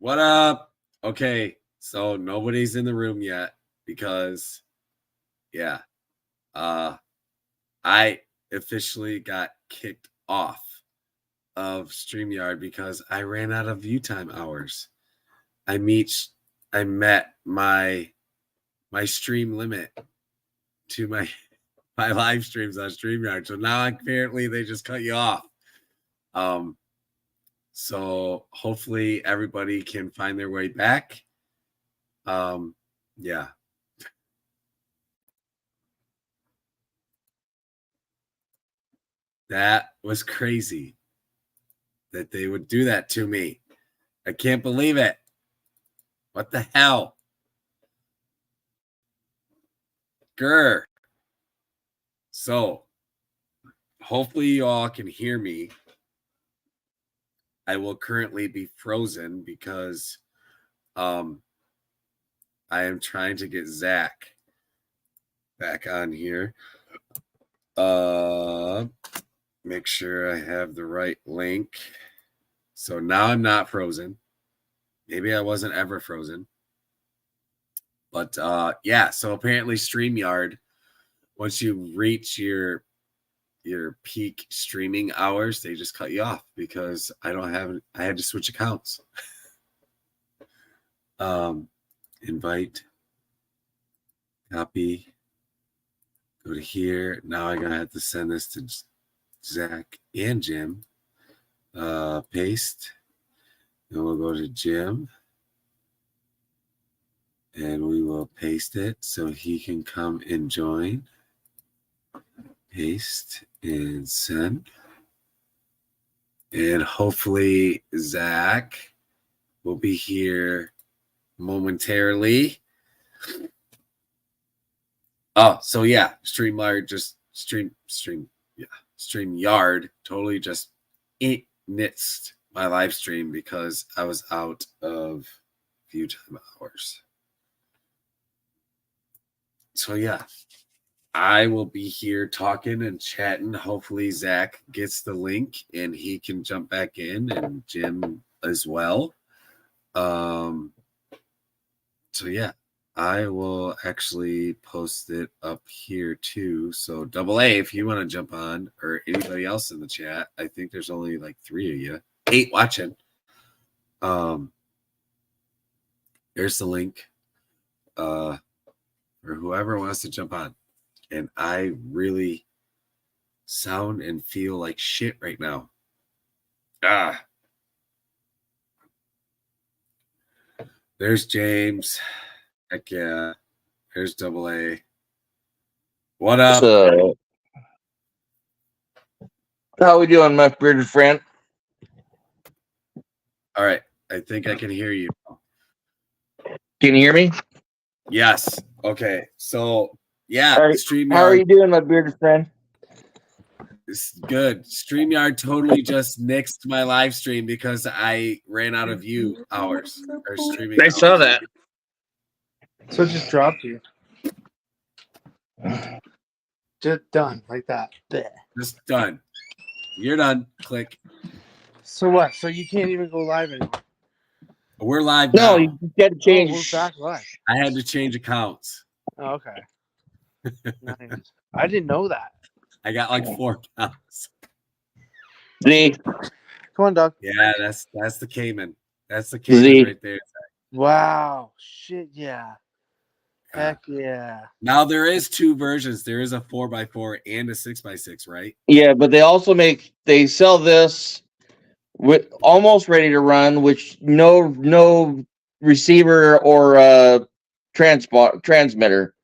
What up? Okay, so nobody's in the room yet because I officially got kicked off of StreamYard because I ran out of view time hours. I met my stream limit to my live streams on StreamYard. So now apparently they just cut you off. So hopefully everybody can find their way back. Yeah. That was crazy that they would do that to me. I can't believe it. What the hell? Grr. So hopefully you all can hear me. I will currently be frozen because I am trying to get Zach back on here. Make sure I have the right link. So now I'm not frozen. Maybe I wasn't ever frozen. But yeah, so apparently StreamYard, once you reach your peak streaming hours, they just cut you off because I had to switch accounts. Invite, copy, go to here. Now I'm gonna have to send this to Zach and Jim. Paste. Then we'll go to Jim. And we will paste it so he can come and join. Paste and send. And hopefully Zach will be here momentarily. Oh, so yeah, StreamYard totally just nixed my live stream because I was out of view time hours. So yeah, I will be here talking and chatting. Hopefully Zach gets the link and he can jump back in, and Jim as well. So yeah, I will actually post it up here too. So Double A, if you want to jump on, or anybody else in the chat, I think there's only like 3 of you, 8 watching. There's the link. Or whoever wants to jump on. And I really sound and feel like shit right now. There's James. Heck yeah. There's Double A. What up? How we doing, my bearded friend? All right. I think I can hear you. Can you hear me? Yes. Okay. So yeah, StreamYard. How are you doing, my bearded friend? It's good. StreamYard totally just nixed my live stream because I ran out of view hours or streaming. I saw that. So it just dropped you. Just done like that. Just done. You're done. Click. So what? So you can't even go live anymore. We're live now. now. You got to change. We're back live. I had to change accounts. Oh, okay. Nice. I didn't know that. I got like 4 pounds. Z. Come on, Doug. Yeah, that's the Cayman. That's the Cayman right there. Wow. Shit, yeah. Heck yeah. Now there is 2 versions. There is a 4x4 and a 6x6, right? Yeah, but they sell this with almost ready to run, which no receiver or transmitter.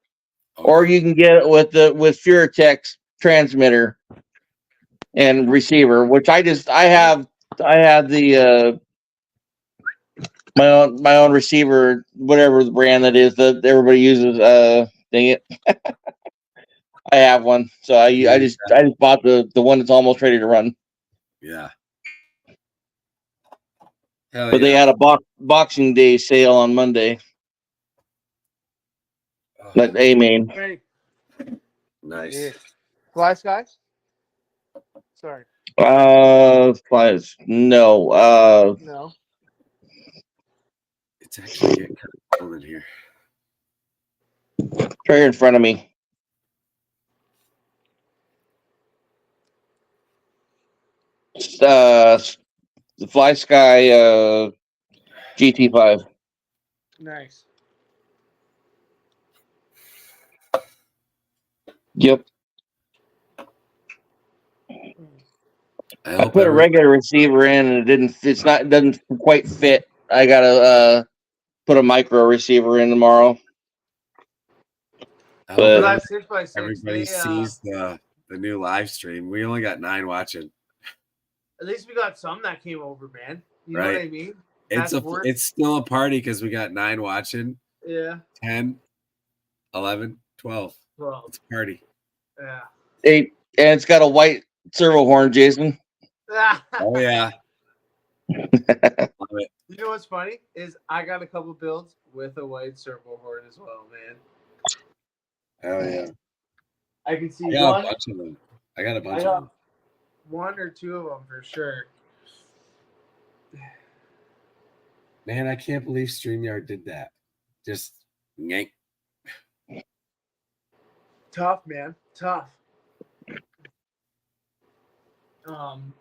Okay. Or you can get it with Furatech transmitter and receiver, which I have the my own receiver, whatever the brand that is that everybody uses. Dang it. I have one. So I just bought the one that's almost ready to run. Yeah. But they had a Boxing Day sale on Monday. Like A-Main. Nice. Yeah. Fly Skies? Sorry. Flies. No. No. It's actually getting kind of cold in here. Right here in front of me. The Fly Sky GT5. Nice. Yep. I hope put a every- regular receiver in and it doesn't quite fit. I gotta put a micro receiver in tomorrow. I hope but- For that 6x6, everybody sees the new live stream. We only got 9 watching. at least we got some that came over, man. You know what I mean? It's still a party because we got 9 watching. Yeah. 10, 11, 12. Well, It's a party. yeah. 8, and it's got a white servo horn, Jason. Oh yeah. Love it. You know what's funny is I got a couple builds with a white servo horn as well, man. Oh yeah. I can see I got a one. bunch of them. I got a bunch I of got them. one or two of them for sure. Man, I can't believe StreamYard did that. Just yank. Tough, man. Tough.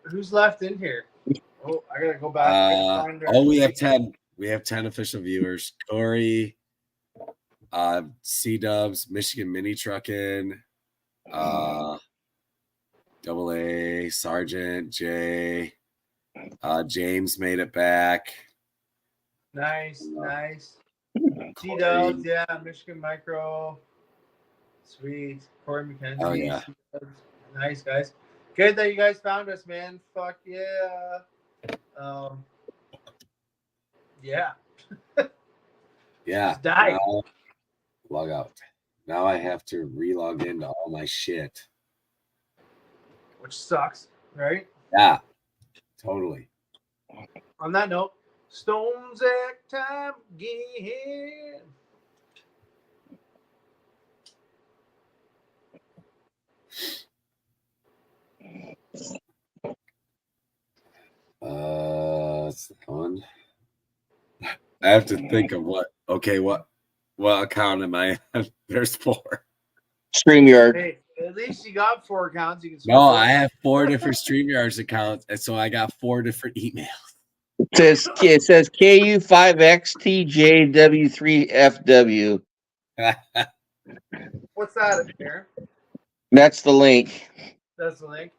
Who's left in here? Oh, I gotta go back. We have 10. We have 10 official viewers. Corey, C-Dubs, Michigan Mini Truckin', Double A, Sergeant, Jay, James made it back. Nice. Corey. T-Dubs, yeah, Michigan Micro. Sweet. Corey McKenzie. Oh, yeah. C-Dubs. Nice, guys. Good that you guys found us, man. Fuck yeah. Yeah. Yeah. Just died. Now, log out. Now I have to re-log into all my shit. Which sucks, right? Yeah. Totally. On that note, Stones Act time again. That's that one. I have to think of what account am I on? There's 4. StreamYard. Hey, at least you got 4 accounts. You can No, switch I over. have 4 different StreamYards accounts, and so I got 4 different emails. It says KU5XTJW3FW. What's that up here? That's the link. That's the link.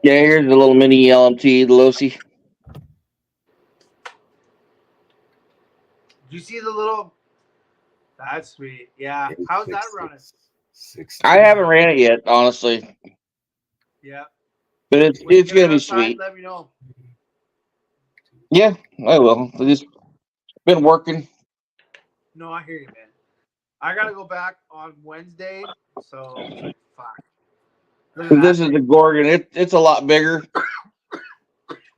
Yeah, here's the little mini LMT, the Losi. Did you see the little? That's sweet. Yeah. How's that running? 6. I haven't ran it yet, honestly, Yeah. but it's When you get gonna be outside, sweet. Let me know. Yeah, I will. I just been working. No, I hear you, man. I gotta go back on Wednesday, so fuck. Look at This that is the Gorgon. It's a lot bigger. thing.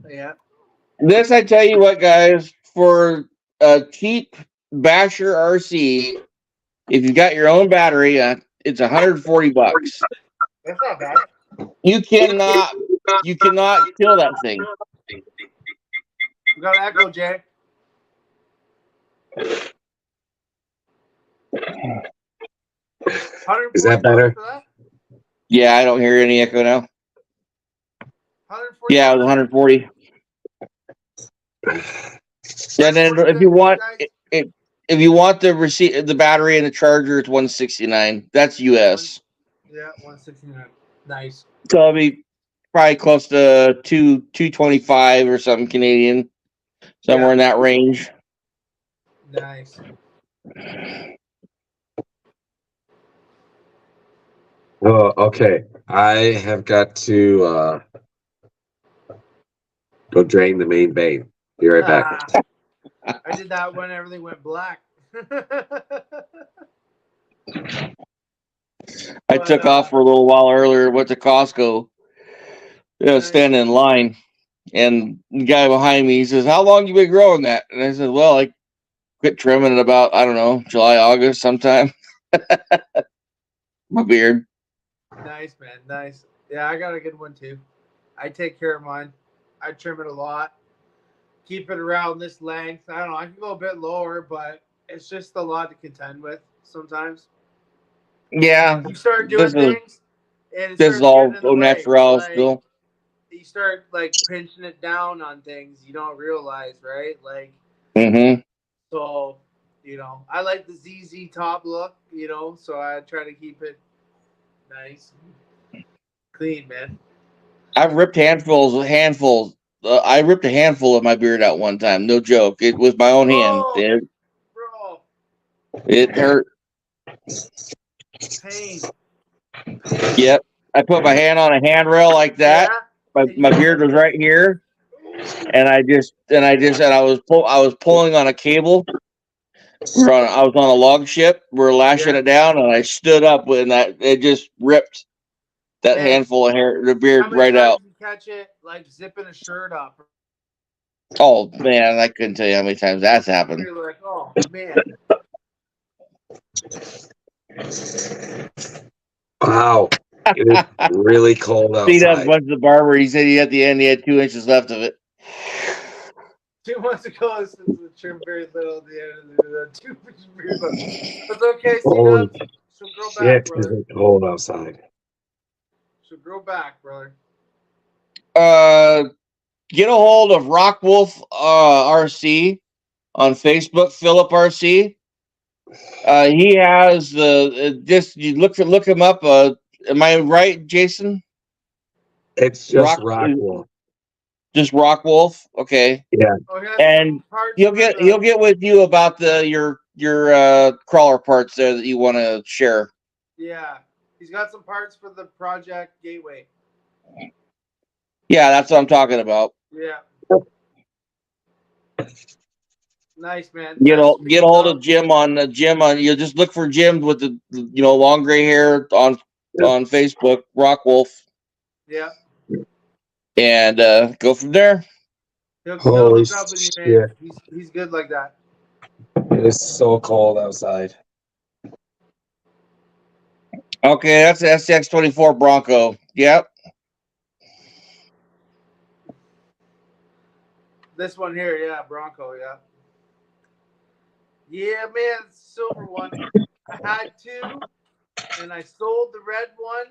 Yeah. This, I tell you what, guys, for a cheap Basher RC, if you got your own battery, it's $140. That's not bad. You cannot kill that thing. We got Echo, Jay. Is that better? For that? Yeah, I don't hear any echo now. 140. Yeah, it was 140. And then if you want the battery and the charger, it's 169. That's US. Yeah, 169. Nice. So it'll be probably close to 225 or something Canadian, somewhere in that range. Nice. Oh, okay. I have got to go drain the main vein. Be right back. I did that when everything went black. I took off for a little while earlier, went to Costco. I was standing in line, and the guy behind me, he says, "How long you been growing that?" And I said, "Well, I quit trimming it about, I don't know, July, August sometime." My beard. Nice, man. Nice. Yeah, I got a good one too. I take care of mine. I trim it a lot. Keep it around this length. I don't know. I can go a bit lower, but it's just a lot to contend with sometimes. Yeah, You start this doing is things, and it this is starts all getting in the au way. natural Like still. you start like pinching it down on things you don't realize, right? Like Mm-hmm. so, I like the ZZ top look, so I try to keep it nice, and clean, man. I've ripped handfuls. I ripped a handful of my beard out one time. No joke. It was my own hand. Oh, bro, It hurt. pain. Yep. I put my hand on a handrail like that. Yeah, My, and you my just beard was gotta right here, and I was pulling on a cable. I was on a log ship. We're lashing yeah, it down, and I stood up when that it just ripped that man. handful of hair, the How beard many right times out. you catch it like zipping a shirt up? Oh man, I couldn't tell you how many times that's happened. You're like, oh man, Wow. It is really cold Beat up outside. went to the barber. He said at the end he had 2 inches left of it. 2 months ago since the trim very little at the end of the 2 inch beard. That's okay, Holy C-Dub. She'll grow back, shit, is brother. it cold outside? She'll grow back, brother. Get a hold of Rockwolf RC on Facebook, Philip RC. He has just you look him up. Am I right, Jason? It's just Rock, Rockwell. just Rockwolf. Okay, Yeah. Oh, he has and some parts he'll for get the- he'll get with you about your crawler parts there that you want to share. Yeah, he's got some parts for the Project Gateway. Yeah, that's what I'm talking about. Yeah. Nice, man. Get Nice a to meet get a you, hold dog. of Jim on. You just look for Jim with the long gray hair on Facebook, Rockwolf, Yeah. and go from there. He'll Holy hook up with you, man. shit. He's good like that. It is so cold outside. Okay, that's the SX24 Bronco. Yep. This one here, yeah, Bronco, yeah. Yeah, man, silver one. I had two, and I sold the red one,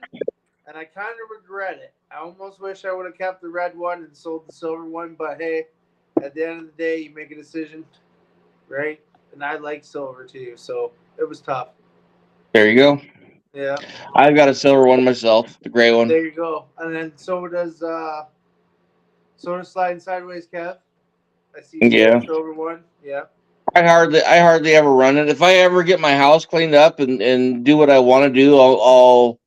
and I kind of regret it. I almost wish I would have kept the red one and sold the silver one, but hey, at the end of the day, you make a decision, right? And I like silver too, so it was tough. There you go. Yeah, I've got a silver one myself, the gray one. there you go. And then so does Sliding Sideways, Kev. I see you Yeah. got a silver one. Yeah. I hardly ever run it. If I ever get my house cleaned up and do what I want to do, I'll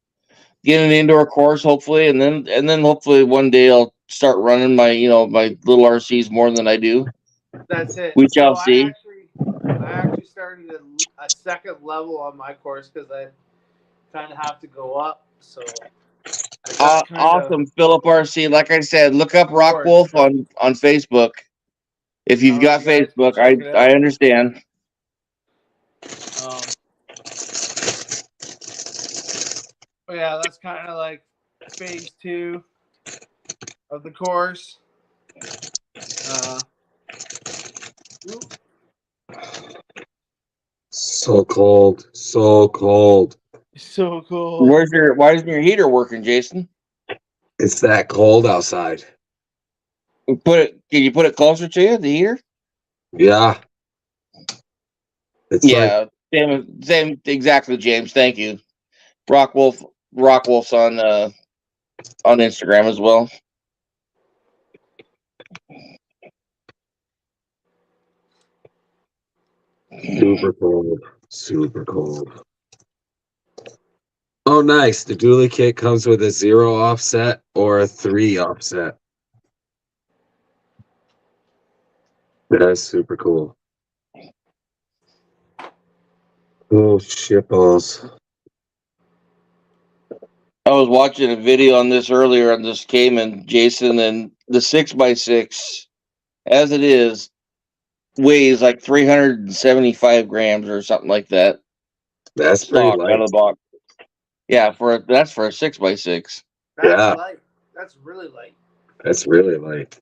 get an indoor course hopefully, and then hopefully one day I'll start running my my little RCs more than I do. That's it. We shall see. I actually started a second level on my course because I kind of have to go up. So I got Awesome, Philip RC. Like I said, look up course. Rockwolf on Facebook. If you've got you guys can Facebook, check it I out. understand. But yeah, that's kind of like phase 2 of the course. So cold. So cold. So cool. Why isn't your heater working, Jason? It's that cold outside. Can you put it closer to you, the heater? Yeah. It's like Yeah, same exactly, James. Thank you. Rockwolf's on Instagram as well. super cold. Super cold. Oh, nice. The dually kit comes with a 0 offset or a 3 offset. That's super cool. Oh, shitballs. I was watching a video on this earlier on this Cayman, Jason, and the 6x6, as it is, weighs like 375 grams or something like that. That's pretty Stock out light. of the box. Yeah, that's for a 6x6. That's Yeah. light. That's really light. That's really light.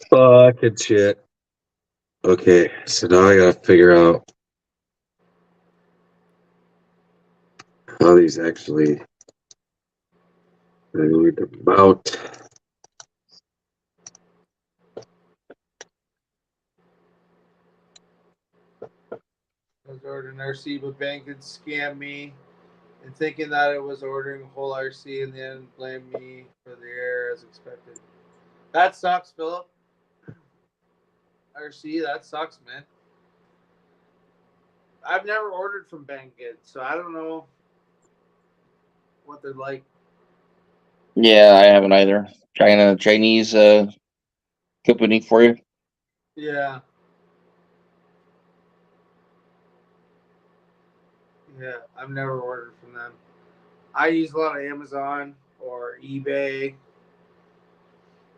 Fucking shit. Okay, so now I gotta figure out how these actually read about. I was ordering RC, but bank had scammed me and thinking that it was ordering a whole RC and then blamed me for the error as expected. That sucks, Philip. RC, that sucks, man. I've never ordered from Banggood, so I don't know what they're like. Yeah, I haven't either. Chinese company for you. Yeah. Yeah, I've never ordered from them. I use a lot of Amazon or eBay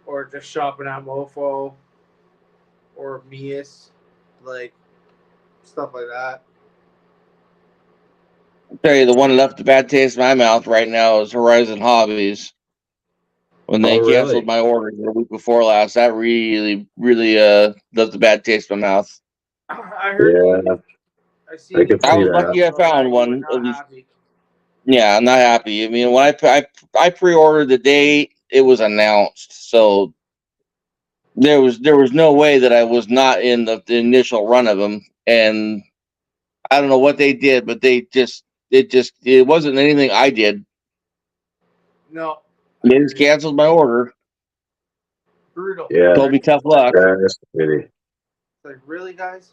or just shopping at Mofo or Mias, like stuff like that. I'll tell you, the one that left a bad taste in my mouth right now is Horizon Hobbies. When they Oh, canceled really? my order the week before last, that really left a bad taste in my mouth. I heard Yeah, I see I could I see was that. lucky I found you were one. not happy. Yeah, I'm not happy. I mean, when I pre-ordered the day it was announced, so there was no way that I was not in the initial run of them. And I don't know what they did, but it wasn't anything I did. No. They just canceled my order. Brutal. Yeah, Told me tough luck. that's pretty. Like, really, guys?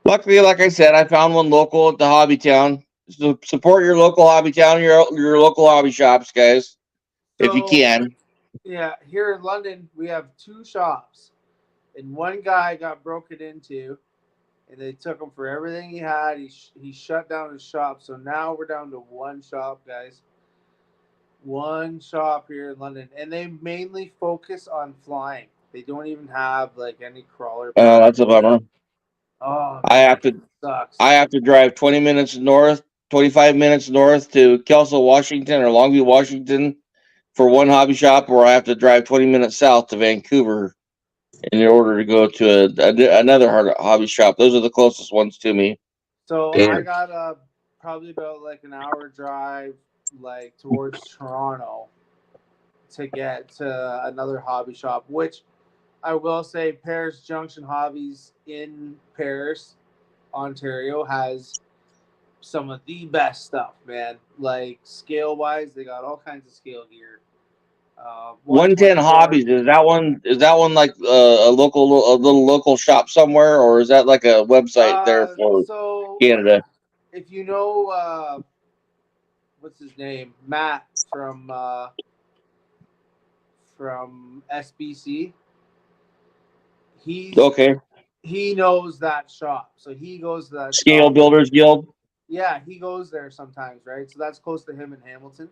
Luckily, like I said, I found one local at the Hobby Town. So support your local Hobby Town, your local hobby shops, guys, if you So, can. yeah, here in London, we have 2 shops. And one guy got broken into, and they took him for everything he had. He shut down his shop. So now we're down to one shop, guys. One shop here in London. And they mainly focus on flying. They don't even have, like, any crawler. Oh, that's a bummer. Oh, I man, have to it sucks. I have to drive 20 minutes north, 25 minutes north to Kelso, Washington, or Longview, Washington, for one hobby shop, or I have to drive 20 minutes south to Vancouver in order to go to another hobby shop. Those are the closest ones to me. So Damn. I got probably about like an hour drive, like towards Toronto, to get to another hobby shop. Which I will say, Paris Junction Hobbies in Paris, Ontario, has some of the best stuff, man. Like scale wise, they got all kinds of scale gear. 110 Hobbies, is that one like a little local shop somewhere, or is that like a website there for So Canada? if you know what's his name, Matt from SBC, Okay, he knows that shop, so he goes to that Scale shop. Builders Guild. Yeah, he goes there sometimes, right? So that's close to him in Hamilton.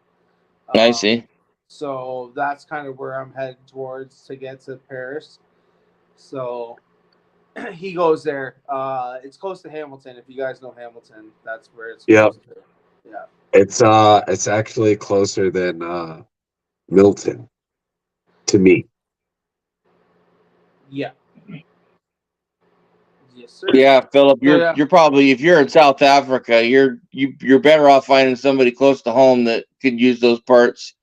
I see. So that's kind of where I'm heading towards to get to Paris. So he goes there. It's close to Hamilton. If you guys know Hamilton, that's where it's Yep. close to. Yeah. It's actually closer than Milton to me. Yeah. Yes, sir. Yeah, Philip, yeah. you're probably, if you're in South Africa, you're better off finding somebody close to home that could use those parts.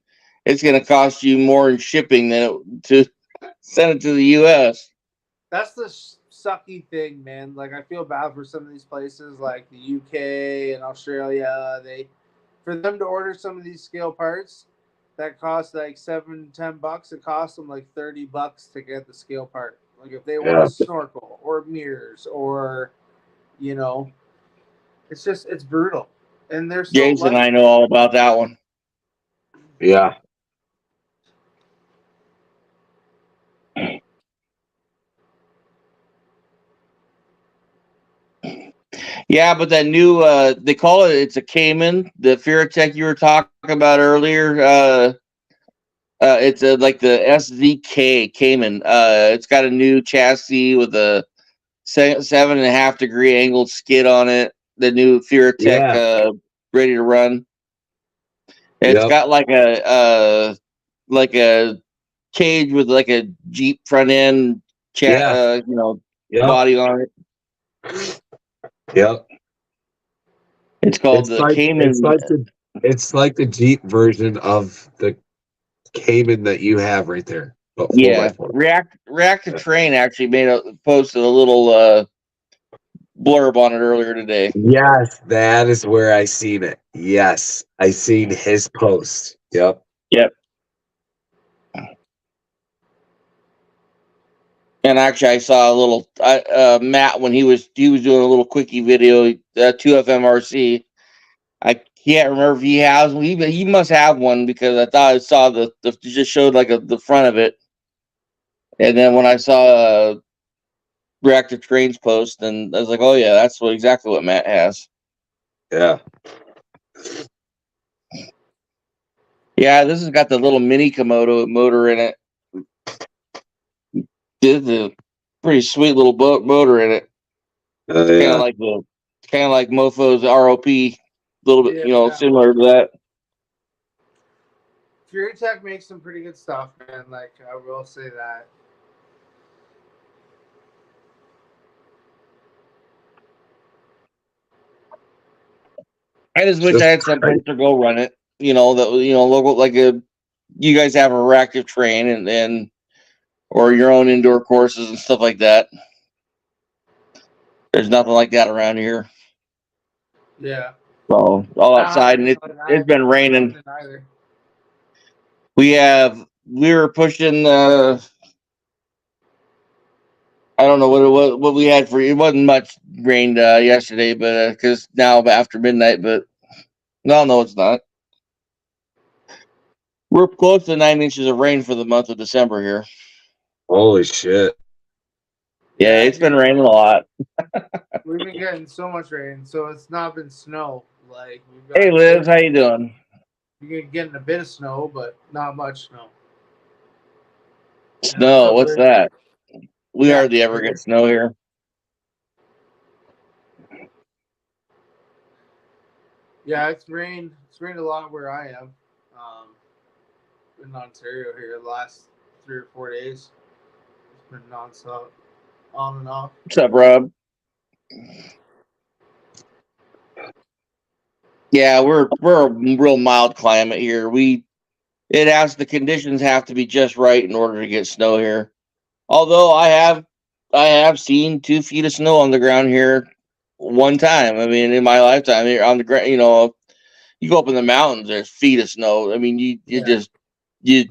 It's going to cost you more in shipping to send it to the U.S. That's the sucky thing, man. Like I feel bad for some of these places, like the UK and Australia. For them to order some of these scale parts that cost like $7-10, it costs them like $30 to get the scale part. Like if they want a snorkel or mirrors or, it's brutal. And they're so Jason and light. I know all about that one. Yeah. Yeah, but that new they call it's a Cayman, the Furatech you were talking about earlier. It's like the SZK Cayman. It's got a new chassis with a 7.5 degree angled skid on it. The new Furatech Yeah. ready to run. It's Yep. got like a cage with like a Jeep front end Yeah. Yep. body on it. Yep. It's called the Cayman. It's like the Jeep version of the Cayman that you have right there. But 4x4. Reactive Train actually posted a little blurb on it earlier today. Yes, that is where I seen it. Yes, I seen his post. Yep. And actually, I saw a little Matt when he was doing a little quickie video. 2FMRC. I can't remember if he has one. He must have one because I thought I saw the just showed like the front of it. And then when I saw Reactive Trains post, and I was like, oh yeah, that's exactly what Matt has. Yeah. Yeah, this has got the little mini Komodo motor in it. It's a pretty sweet little motor in it. Yeah. Kind of like Mofo's ROP, a little bit, Yeah. similar to that. Furatech makes some pretty good stuff, man. Like, I will say that. I just wish I had some place to go run it. Local, like you guys have a reactive train and or your own indoor courses and stuff like that. There's nothing like that around here. Yeah. So all outside, and it's been raining. We were pushing. I don't know what we had for. It wasn't much rain yesterday, but because now after midnight, but no, it's not. We're close to 9 inches of rain for the month of December here. Holy shit. Yeah, it's been raining a lot. We've been getting so much rain, so it's not been snow. Like, hey Liz, how you doing? You're getting a bit of snow, but not much snow. Snow? What's that? We hardly ever get snow here. Yeah, it's rained. It's rained a lot where I am. In Ontario here the last 3 or 4 days. It's been nonstop, on and off. What's up, Rob? Yeah, we're a real mild climate here. The conditions have to be just right in order to get snow here. Although I have seen 2 feet of snow on the ground here one time. I mean, in my lifetime here on the ground, you go up in the mountains, there's feet of snow. I mean, it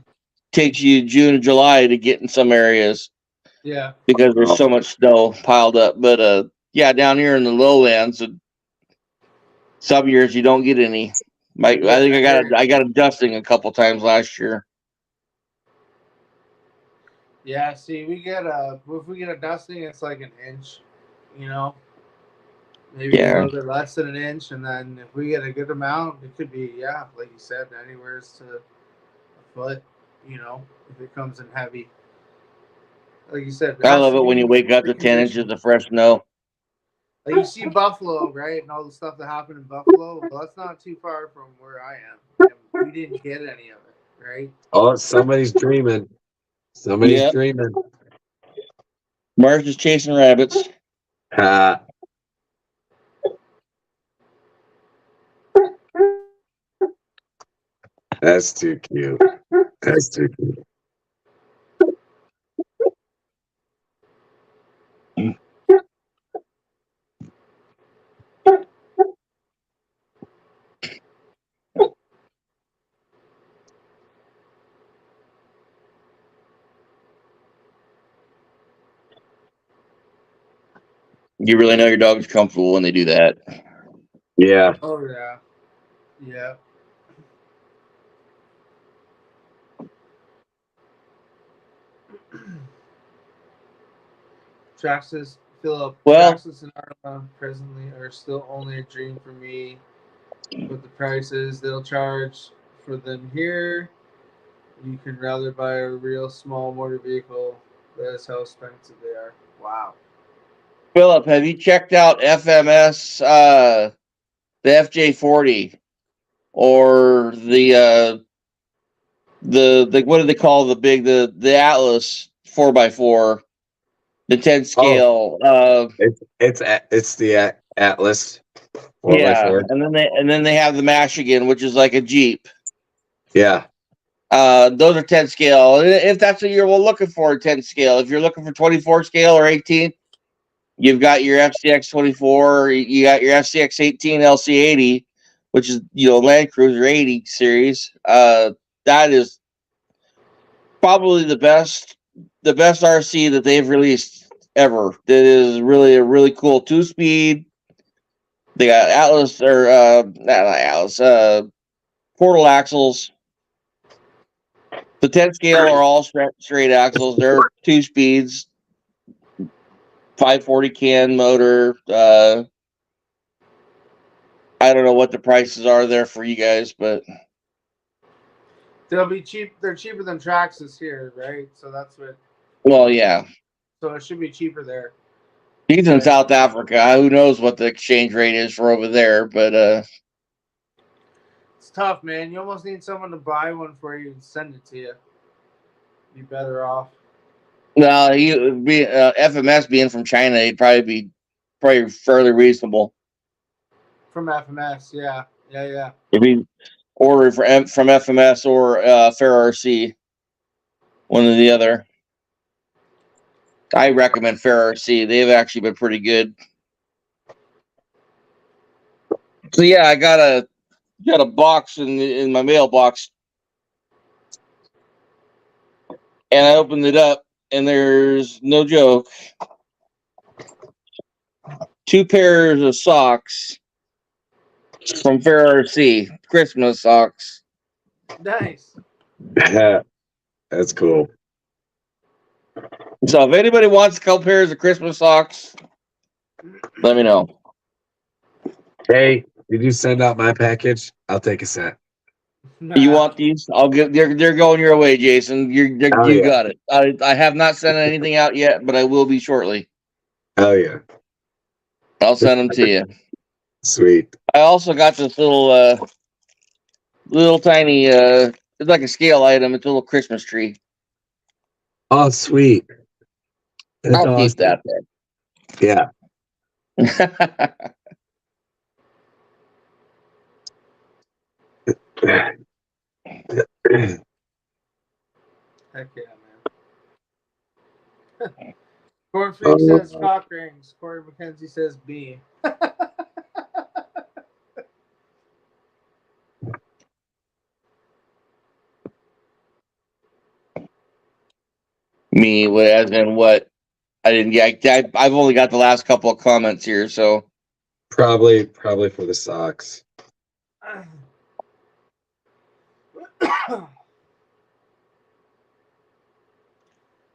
takes you June and July to get in some areas. Yeah. Because there's so much snow piled up. But down here in the lowlands, some years you don't get any. I think I got a dusting a couple times last year. Yeah, see, if we get a dusting, it's like an inch, maybe a little bit less than an inch, and then if we get a good amount, it could be like you said, anywhere to a foot, if it comes in heavy. Like you said, I love it when you wake up to 10 inches of fresh snow. Like you see Buffalo, right, and all the stuff that happened in Buffalo. Well, that's not too far from where I am. And we didn't get any of it, right? Oh, somebody's dreaming. Somebody's dreaming. Marge is chasing rabbits. That's too cute. That's too cute. You really know your dog's comfortable when they do that. Yeah. Oh yeah. Yeah. Traxxas, Philip. Traxxas and Arma presently are still only a dream for me. But the prices they'll charge for them here You can rather buy a real small motor vehicle. That's how expensive they are. Wow. Philip, have you checked out FMS, the FJ40, or the what do they call the Atlas 4x4, the 10 scale? It's the Atlas 4x4. Yeah, and then they have the Michigan, which is like a Jeep. Yeah. Those are 10 scale. If that's what you're looking for, 10 scale. If you're looking for 24 scale or 18, you've got your FCX 24. You got your FCX 18 LC80, which is Land Cruiser 80 series. That is probably the best RC that they've released ever. That is really a really cool 2-speed. They got Atlas or not Atlas, portal axles. The 10 scale are all straight axles. They're 2 speeds, 540 can motor. I don't know what the prices are there for you guys, but They'll be cheap. They're cheaper than Traxxas here, right? So that's what. well, yeah. So it should be cheaper there. He's in Right. South Africa. Who knows what the exchange rate is for over there? But It's tough, man. You almost need someone to buy one for you and send it to you. You're better off. no, FMS being from China, he'd probably be fairly reasonable From FMS, yeah. if he ordered from FMS or Fair RC, one or the other. I recommend Fair RC. They've actually been pretty good. So yeah, I got a box in my mailbox, and I opened it up, and there's no joke, 2 pairs of socks from Fair RC, Christmas socks. Nice. That's cool. So if anybody wants a couple pairs of Christmas socks, let me know. Hey, did you send out my package? I'll take a cent. You want these? I'll get. They're going your way, Jason. You got it. I have not sent anything out yet, but I will be shortly. Oh yeah. I'll send them to you. Sweet. I also got this little tiny. It's like a scale item. It's a little Christmas tree. Oh, sweet. That's I'll keep awesome. that Yeah. there. Heck yeah, man. Corn Freak says cock rings. Corey McKenzie says B. Me, as in what? I didn't. Yeah, I've only got the last couple of comments here, so Probably for the socks.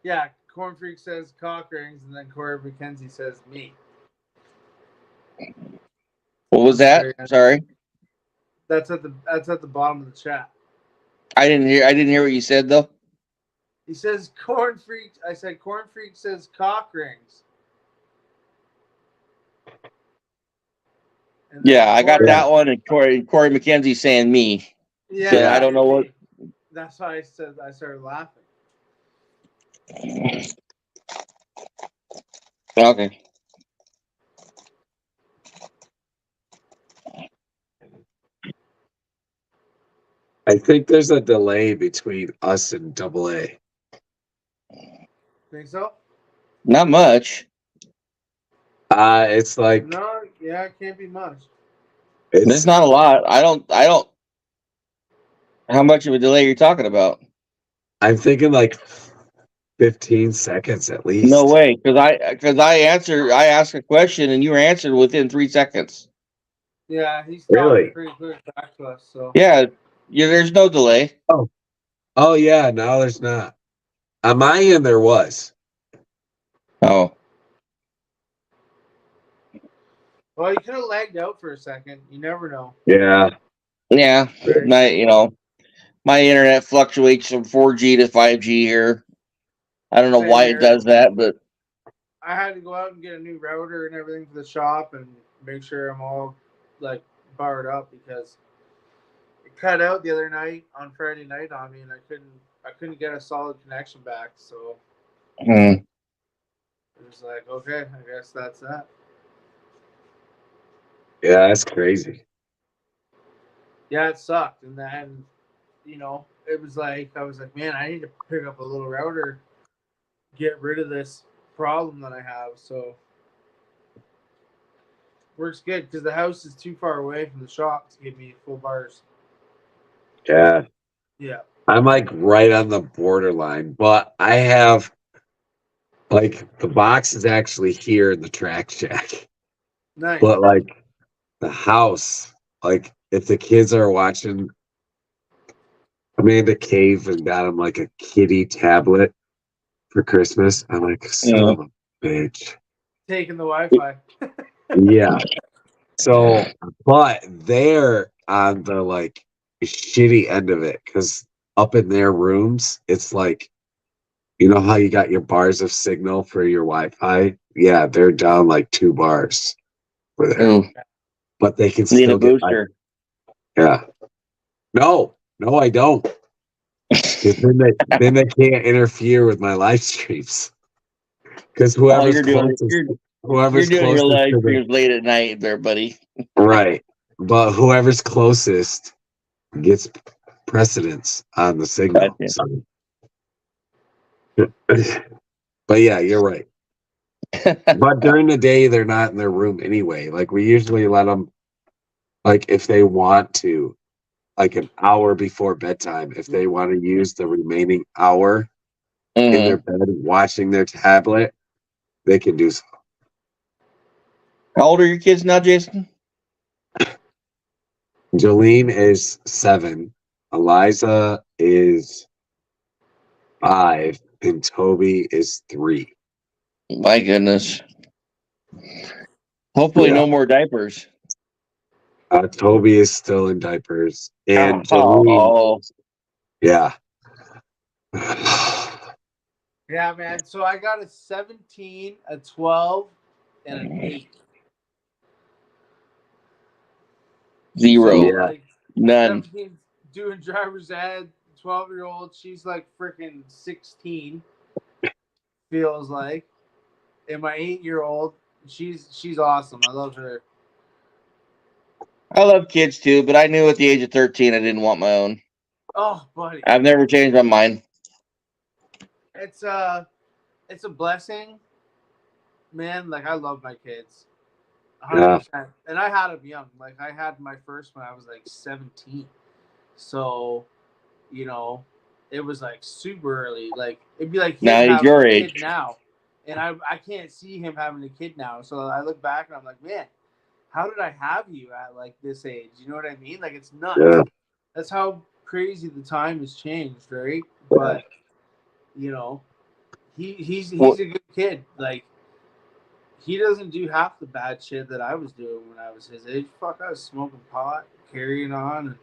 Yeah, Corn Freak says cock rings, and then Corey McKenzie says me. what was that? Sorry, That's at the bottom of the chat. I didn't hear what you said though. He says Corn Freak. I said Corn Freak says cock rings. And then Yeah, I got Corey- that one, and Corey McKenzie saying me. Yeah, So I don't know what. That's why I started laughing. Okay. I think there's a delay between us and AA. Think so? Not much. It's like No, yeah, it can't be much. There's not a lot. I don't. How much of a delay you're talking about? I'm thinking like 15 seconds at least. No way, because I asked a question and you answered within 3 seconds. Yeah, he's Really? talking pretty quick back to us. So Yeah, there's no delay. Oh yeah, no, there's not. On my end, there was. Oh, well, you could have lagged out for a second. You never know. Yeah. yeah. Right. my internet fluctuates from 4G to 5G here. I don't know Same why here. it does that, but I had to go out and get a new router and everything for the shop and make sure I'm all like barred up because it cut out the other night on Friday night on me and I couldn't get a solid connection back. So it was like, okay, I guess that's that. Yeah, that's crazy. Yeah, it sucked. And then, it was like I was like, man, I need to pick up a little router, get rid of this problem that I have. So works good because the house is too far away from the shop to give me full bars. Yeah. Yeah. I'm like right on the borderline, but I have like the box is actually here in the track shack. Nice. But like the house, like if the kids are watching Amanda Cave and got him like a kitty tablet for Christmas, I'm like, son of a bitch. Taking the Wi-Fi. Yeah. So, but they're on the like shitty end of it because up in their rooms, it's like, you know how you got your bars of signal for your Wi-Fi? Yeah, they're down like 2 bars for there. Ooh, But they can need a still get booster. yeah. No, I don't. 'Cause then they can't interfere with my live streams. Because whoever's you're doing closest, you're whoever's doing your closest live to the streams late at night, there, buddy. right, but whoever's closest gets precedence on the signal. Gotcha. So. But yeah, you're right. But during the day, they're not in their room anyway. Like we usually let them, like if they want to, like an hour before bedtime, if they want to use the remaining hour in their bed watching their tablet, they can do so. How old are your kids now, Jason? Jolene is 7, Eliza is 5, and Toby is 3. My goodness. Hopefully, Yeah. no more diapers. Toby is still in diapers, and Jolene, yeah. Yeah, man. So I got a 17, a 12, and an 8. 0. So, Yeah. like, None. 17 doing driver's ed, 12-year-old, she's like freaking 16, feels like. And my 8-year-old, she's awesome. I love her. I love kids too, but I knew at the age of 13 I didn't want my own. Oh, buddy. I've never changed my mind. It's a blessing, man. Like I love my kids, 100%. And I had them young. Like I had my first when I was like 17. So, it was like super early. Like it'd be like him Now he's having your a age. kid now, and I can't see him having a kid now. So I look back and I'm like, man, how did I have you at like this age? You know what I mean? Like it's nuts. Yeah. That's how crazy the time has changed, right? But he's a good kid. Like he doesn't do half the bad shit that I was doing when I was his age. Fuck, I was smoking pot, carrying on, and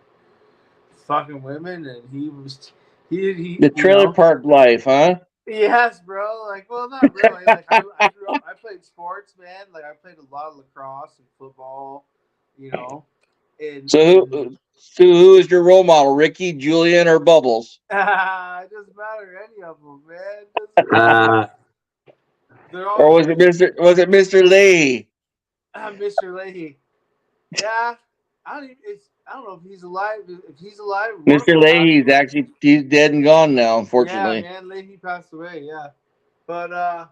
fucking women, and he The trailer park life, huh? Yes, bro. Like, well, not really. Like, I grew up. I played sports, man. Like, I played a lot of lacrosse and football. And So who is your role model? Ricky, Julian, or Bubbles? it doesn't matter any of them, man. They're all Or was it Mr. Lee? Mr. Leahy. Yeah, I don't know if he's alive. If he's alive, Mr. Leahy's actually he's dead and gone now, unfortunately. Yeah, man, Leahy passed away. Yeah, but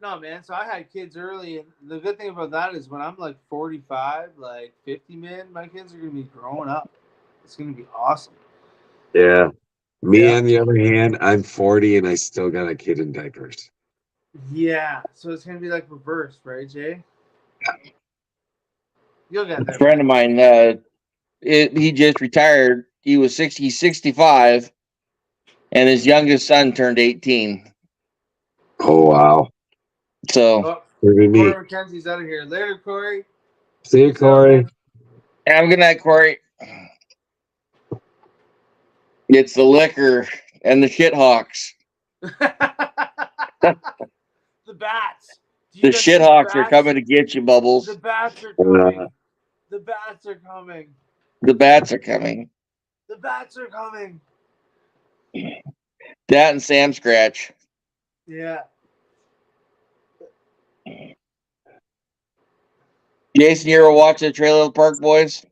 no, man. So I had kids early, and the good thing about that is when I'm like 45, like 50, man, my kids are gonna be growing up. It's gonna be awesome. Yeah. Me, on the other hand, I'm 40 and I still got a kid in diapers. Yeah, so it's gonna be like reversed, right, Jay? You'll get there. A friend of mine, he just retired. He was 65, and his youngest son turned 18. Oh, wow. So, Corey McKenzie's out of here. Later, Corey. See you, Corey. have a good night, Corey. It's the liquor and the shit hawks. The bats. Do you The guys shit see hawks are bats? coming to get you, Bubbles. The bats are Uh, coming. The bats are coming. The bats are coming. The bats are coming. That and Sam Scratch. Yeah. Jason, you ever watch the Trailer Park Boys?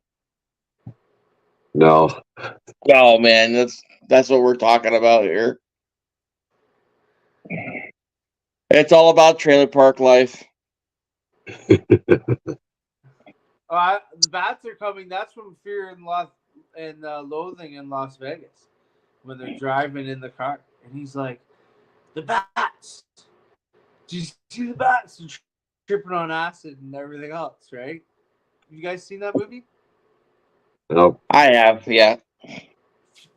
no. Oh man, that's what we're talking about here. It's all about trailer park life. The bats are coming. That's from Fear and Loathing in Las Vegas when they're driving in the car, and he's like, "The bats! Do you see the bats?" And tripping on acid and everything else, right? You guys seen that movie? No. I have, yeah.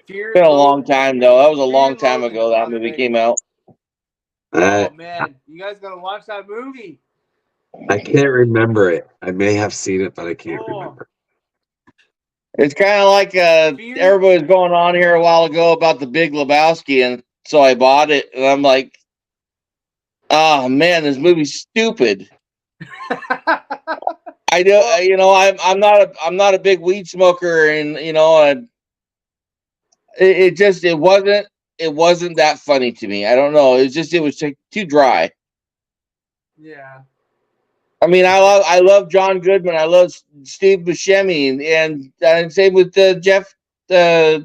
Fear Been and a long Loathing. time though. That was a Fear long and time Loathing ago in that Las movie Vegas. came out. Oh man, you guys gotta watch that movie. I can't remember it. I may have seen it, but I can't Oh. remember. It's kind of like everybody was going on here a while ago about the Big Lebowski, and so I bought it, and I'm like, oh man, this movie's stupid. I do, Well- you know, I'm not a big weed smoker, and you know, it wasn't that funny to me. I don't know. It was too dry. Yeah. I mean, I love John Goodman. I love Steve Buscemi, and same with Jeff. Yeah,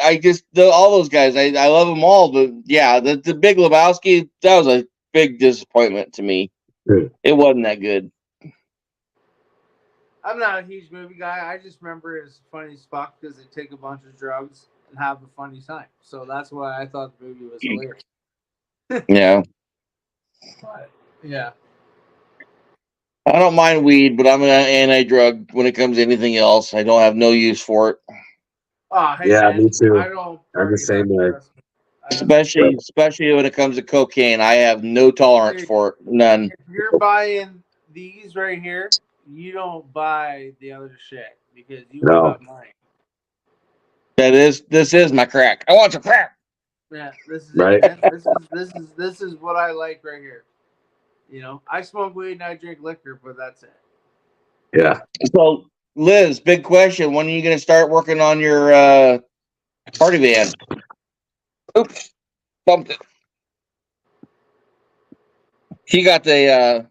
all those guys. I love them all, but yeah, the Big Lebowski, that was a big disappointment to me. Hmm. It wasn't that good. I'm not a huge movie guy. I just remember it as funny as fuck because they take a bunch of drugs and have a funny time. So that's why I thought the movie was hilarious. Yeah, But, yeah. I don't mind weed, but I'm an anti-drug when it comes to anything else. I don't have no use for it, Oh, hey, Yeah, man, me too. I don't. I'm the party same hard, way. trust me. I- especially when it comes to cocaine. I have no tolerance for it, none. If you're buying these right here, you don't buy the other shit because you No. got money. This is my crack. I want some crack. Yeah, this is Right. it, man. This is what I like right here. You know, I smoke weed and I drink liquor, but that's it. Yeah. So, Liz, big question: when are you going to start working on your party van? Oops, bumped it. She got the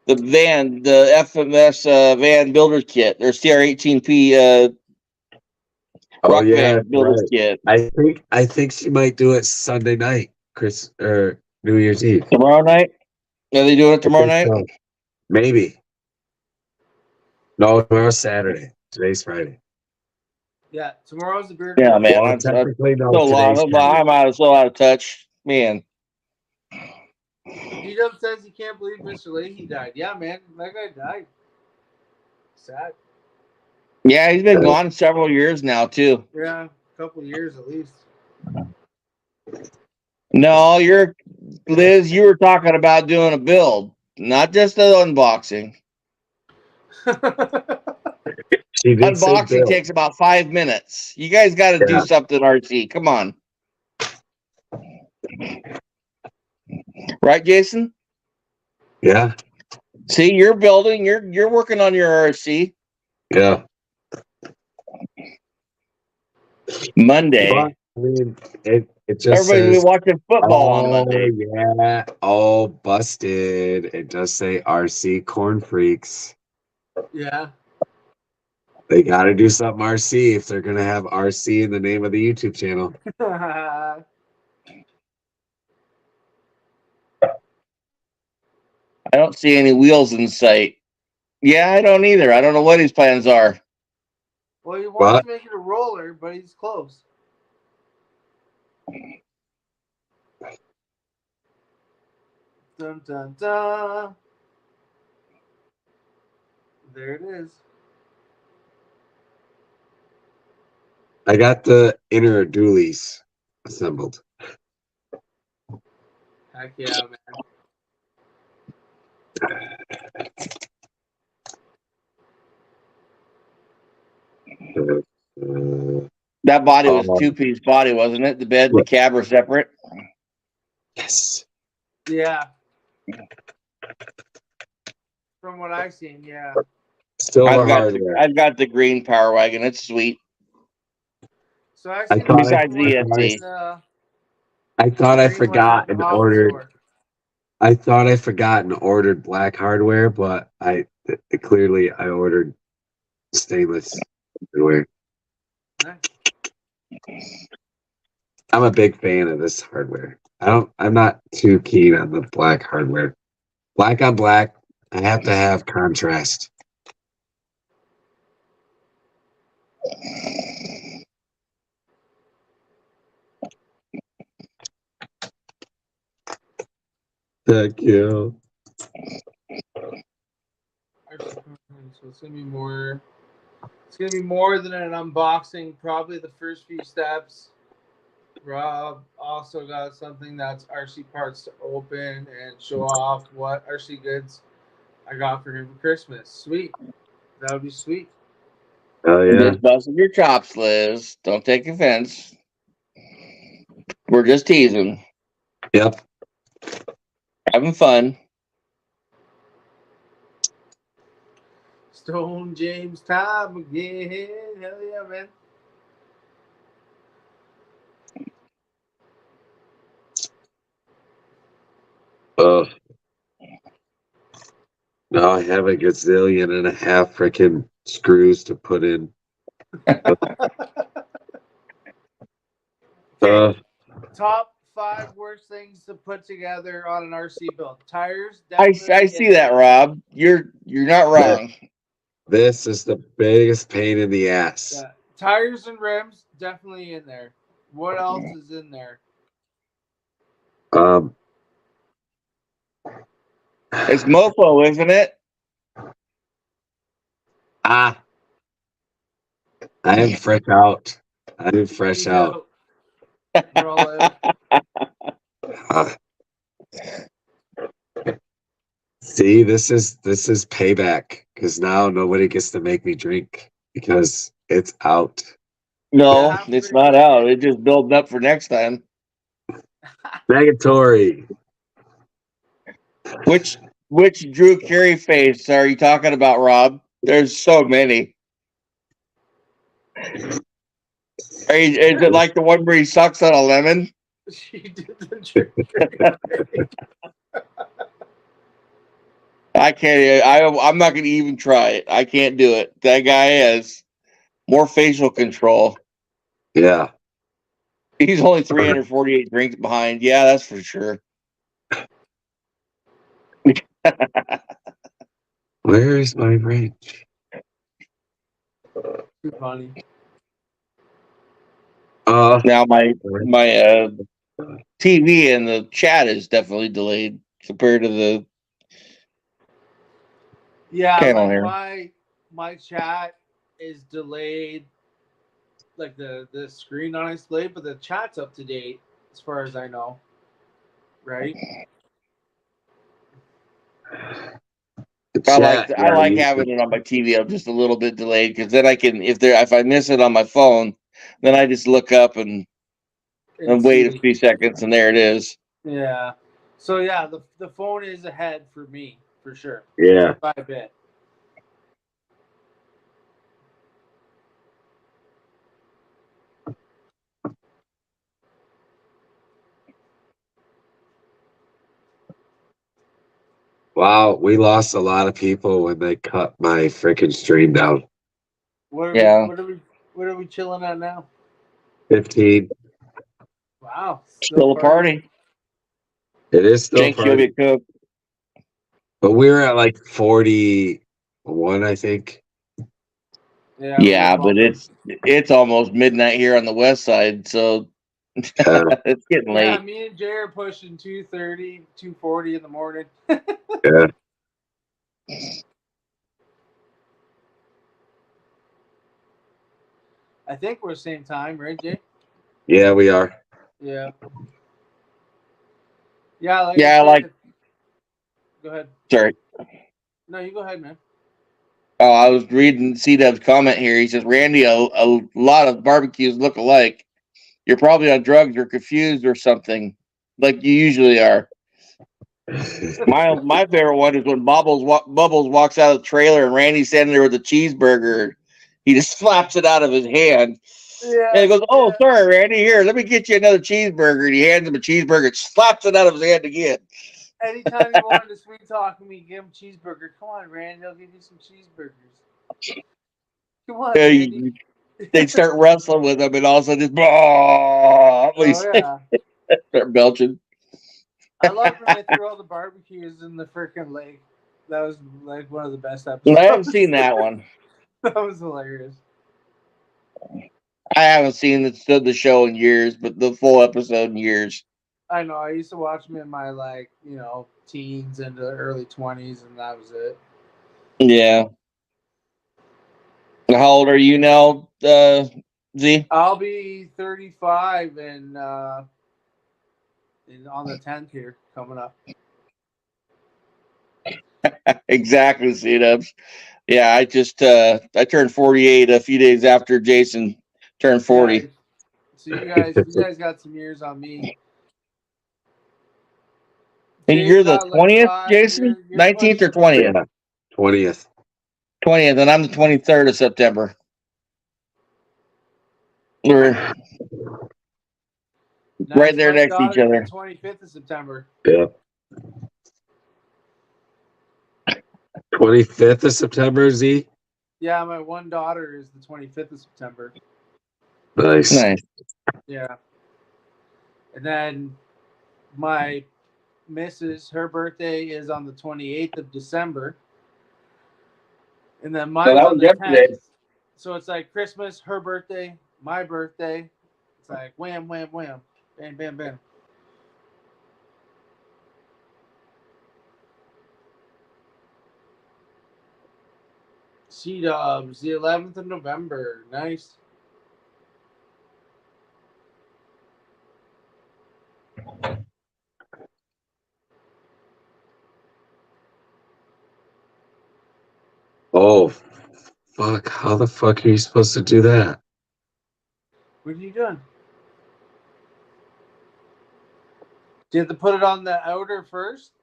van, the FMS van builder kit, or CR18P Oh rock yeah, van builder's right. kit. I think she might do it Sunday night, Chris, or New Year's Eve. Tomorrow night? Are they doing it tomorrow I night? think so. Maybe. No, tomorrow's Saturday. Today's Friday. Yeah, tomorrow's the beer. Yeah, garden. man. Well, I'm technically, no. so Today's Friday. so out of touch, man. D-Dub says he can't believe Mr. Leahy died. Yeah, man, that guy died. Sad. Yeah, he's been gone several years now too. Yeah, a couple years at least. No, Liz. You were talking about doing a build, not just an unboxing. She did say Unboxing Bill. takes about 5 minutes. You guys got to do Yeah. something, RC. Come on, right, Jason? Yeah. See, you're building. You're working on your RC. Yeah. Monday. But, I mean, it just Everybody's says, been watching football on Monday. yeah, all busted. It does say RC Corn Freaks. Yeah. They got to do something RC if they're going to have RC in the name of the YouTube channel. I don't see any wheels in sight. Yeah, I don't either. I don't know what his plans are. Well, he wants What? to make it a roller, but he's close. Dun dun dun. There it is. I got the inner dualies assembled. Heck yeah, man. That body was a Um, 2-piece body, wasn't it? The bed and the cab are separate. Yes. Yeah. From what I've seen, yeah. Silver hardware. I've got the green Power Wagon. It's sweet. So I I actually thought Besides the one ESC. in, I thought I green one forgot at the and Hobby ordered. store. I thought I forgot and ordered black hardware, but clearly I ordered stainless hardware. Nice. I'm a big fan of this hardware. I'm not too keen on the black hardware. Black on black, I have to have contrast. Thank you. So it's gonna be more. It's gonna be more than an unboxing. Probably the first few steps. Rob also got something that's RC parts to open and show off what RC goods I got for him for Christmas. Sweet. That would be sweet. Oh I'm yeah. just busting your chops, Liz. Don't take offense. We're just teasing, Yep. having fun. Stone James time again. Hell yeah, man. Now I have a gazillion and a half freaking screws to put in. Okay. Top 5 worst things to put together on an RC build. Tires. I Definitely see that, Rob. You're not wrong. This is the biggest pain in the ass. Yeah. Tires and rims definitely in there. What else is in there? It's mofo, isn't it? I am fresh out. I am fresh He's out. We're all out. Ah. See, this is payback because now nobody gets to make me drink because it's out. No, Yeah, it's pretty not much. out. It's just building up for next time. Negatory. Which Drew Carey face are you talking about, Rob? There's so many. Is it like the one where he sucks on a lemon? She did the trick. I can't. I'm not going to even try it. I can't do it. That guy has more facial control. Yeah. He's only 348 drinks behind. Yeah, that's for sure. Where is my range? Too funny. Now my TV and the chat is definitely delayed compared to the channel like here. my chat is delayed, like the screen on display, but the chat's up to date as far as I know. Right? I like having it on my TV. I'm just a little bit delayed because then I can if I miss it on my phone, then I just look up and wait a few seconds and there it is. Yeah. So yeah, the phone is ahead for me for sure. Yeah. By a bit. Wow, we lost a lot of people when they cut my freaking stream down. What are we chilling at now? 15. Wow. Still a party. It is still Jake party. Cook. But we were at like 41, I think. Yeah, but it's almost midnight here on the west side, so it's getting late. Yeah, me and Jay are pushing 2:30, 2:40 in the morning. Yeah. I think we're same time, right, Jay? Yeah, we are. Yeah. Yeah, Go ahead. Sorry. No, you go ahead, man. Oh, I was reading C-Dub's comment here. He says, Randy, a lot of barbecues look alike. You're probably on drugs or confused or something, like you usually are. My favorite one is when Bubbles walks out of the trailer and Randy's standing there with a cheeseburger. He just slaps it out of his hand. Yeah. And he goes, "Oh, yeah. sorry, Randy. Here, let me get you another cheeseburger." And he hands him a cheeseburger, slaps it out of his hand again. Anytime you wanted to sweet talk me, give him cheeseburger. Come on, Randy. I'll give you some cheeseburgers. Come on, Randy. They start wrestling with him, and all of a sudden, just blah. Oh, yeah. Start belching. I love when they threw all the barbecues in the freaking lake. That was like one of the best episodes. I haven't seen that one. That was hilarious. I haven't seen the show in years, but the full episode in years. I know. I used to watch them in my teens into early 20s, and that was it. Yeah. How old are you now, Z? I'll be 35 and on the 10th here coming up. Exactly, C-Dubs. Yeah, I just I turned 48 a few days after Jason turned 40. Yeah, so you guys got some years on me. And you're the 20th, Jason? You're 19th or 20th? Yeah. 20th. 20th, and I'm the 23rd of September. We're right there next to each other. 25th of September. Yeah. 25th of September, Z? Yeah, my one daughter is the 25th of September. Nice. Yeah. And then my missus, her birthday is on the 28th of December. And then mine's on the 10th. So it's like Christmas, her birthday, my birthday. It's like wham, wham, wham. Bam, bam, bam. C-Dubs, the 11th of November. Nice. Oh, fuck. How the fuck are you supposed to do that? What are you doing? Do you have to put it on the outer first?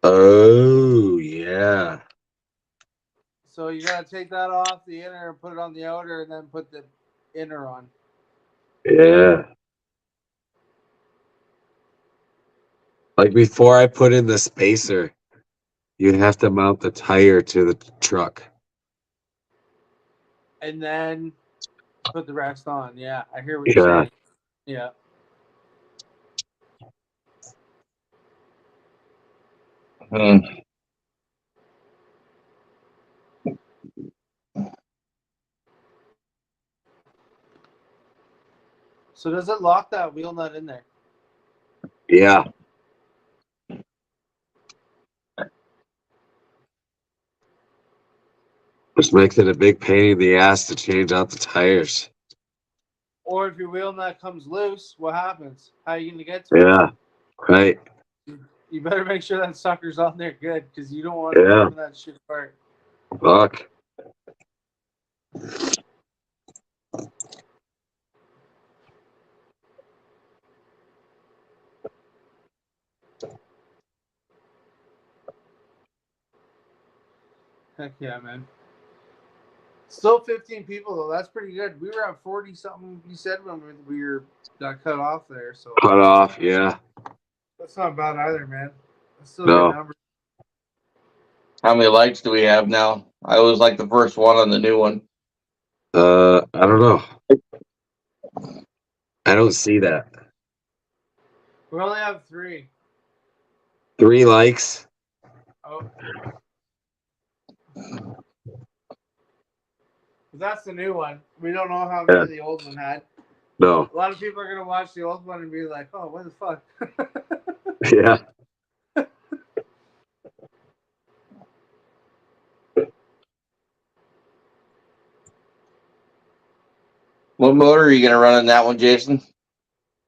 Oh, yeah. So you gotta take that off the inner and put it on the outer, and then put the inner on. Yeah. Like before I put in the spacer, you have to mount the tire to the truck. And then put the rest on. Yeah, I hear what you're saying. Yeah. So does it lock that wheel nut in there? Yeah. Which makes it a big pain in the ass to change out the tires. Or if your wheel nut comes loose, what happens? How are you gonna get to it? Yeah. Right. You better make sure that sucker's on there good, because you don't want to open that shit apart. Fuck. Heck yeah, man. Still 15 people though. That's pretty good. We were at 40 something. You said when we got cut off there. So Cut off, yeah. that's not bad either, man. That's still No. a good number. How many likes do we have now? I was like the first one on the new one. I don't know. I don't see that. We only have 3. 3 likes. Oh. That's the new one. We don't know how many the old one had. No. A lot of people are gonna watch the old one and be like, "Oh, what the fuck?" Yeah. What motor are you going to run in that one, Jason?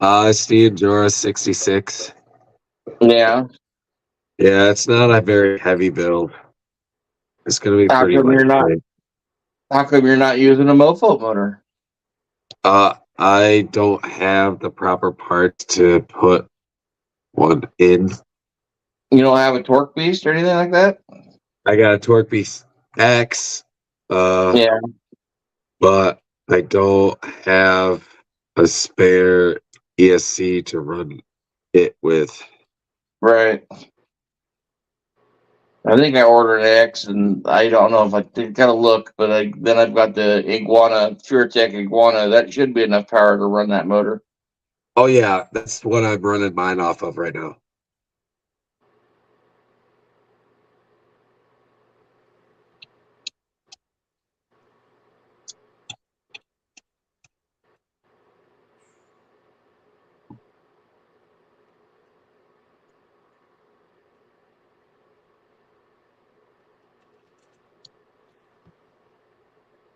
It's the Endura 66. Yeah. Yeah, it's not a very heavy build. It's gonna be How pretty come much you're not? great. How come you're not using a mofo motor? I don't have the proper parts to put one in. You don't have a torque beast or anything like that? I got a Torque Beast X, Yeah, but I don't have a spare ESC to run it with. right. I think I ordered an X, and I don't know if I gotta look, but then I've got the Iguana PureTech Iguana. That should be enough power to run that motor. Oh yeah, that's what I'm running mine off of right now.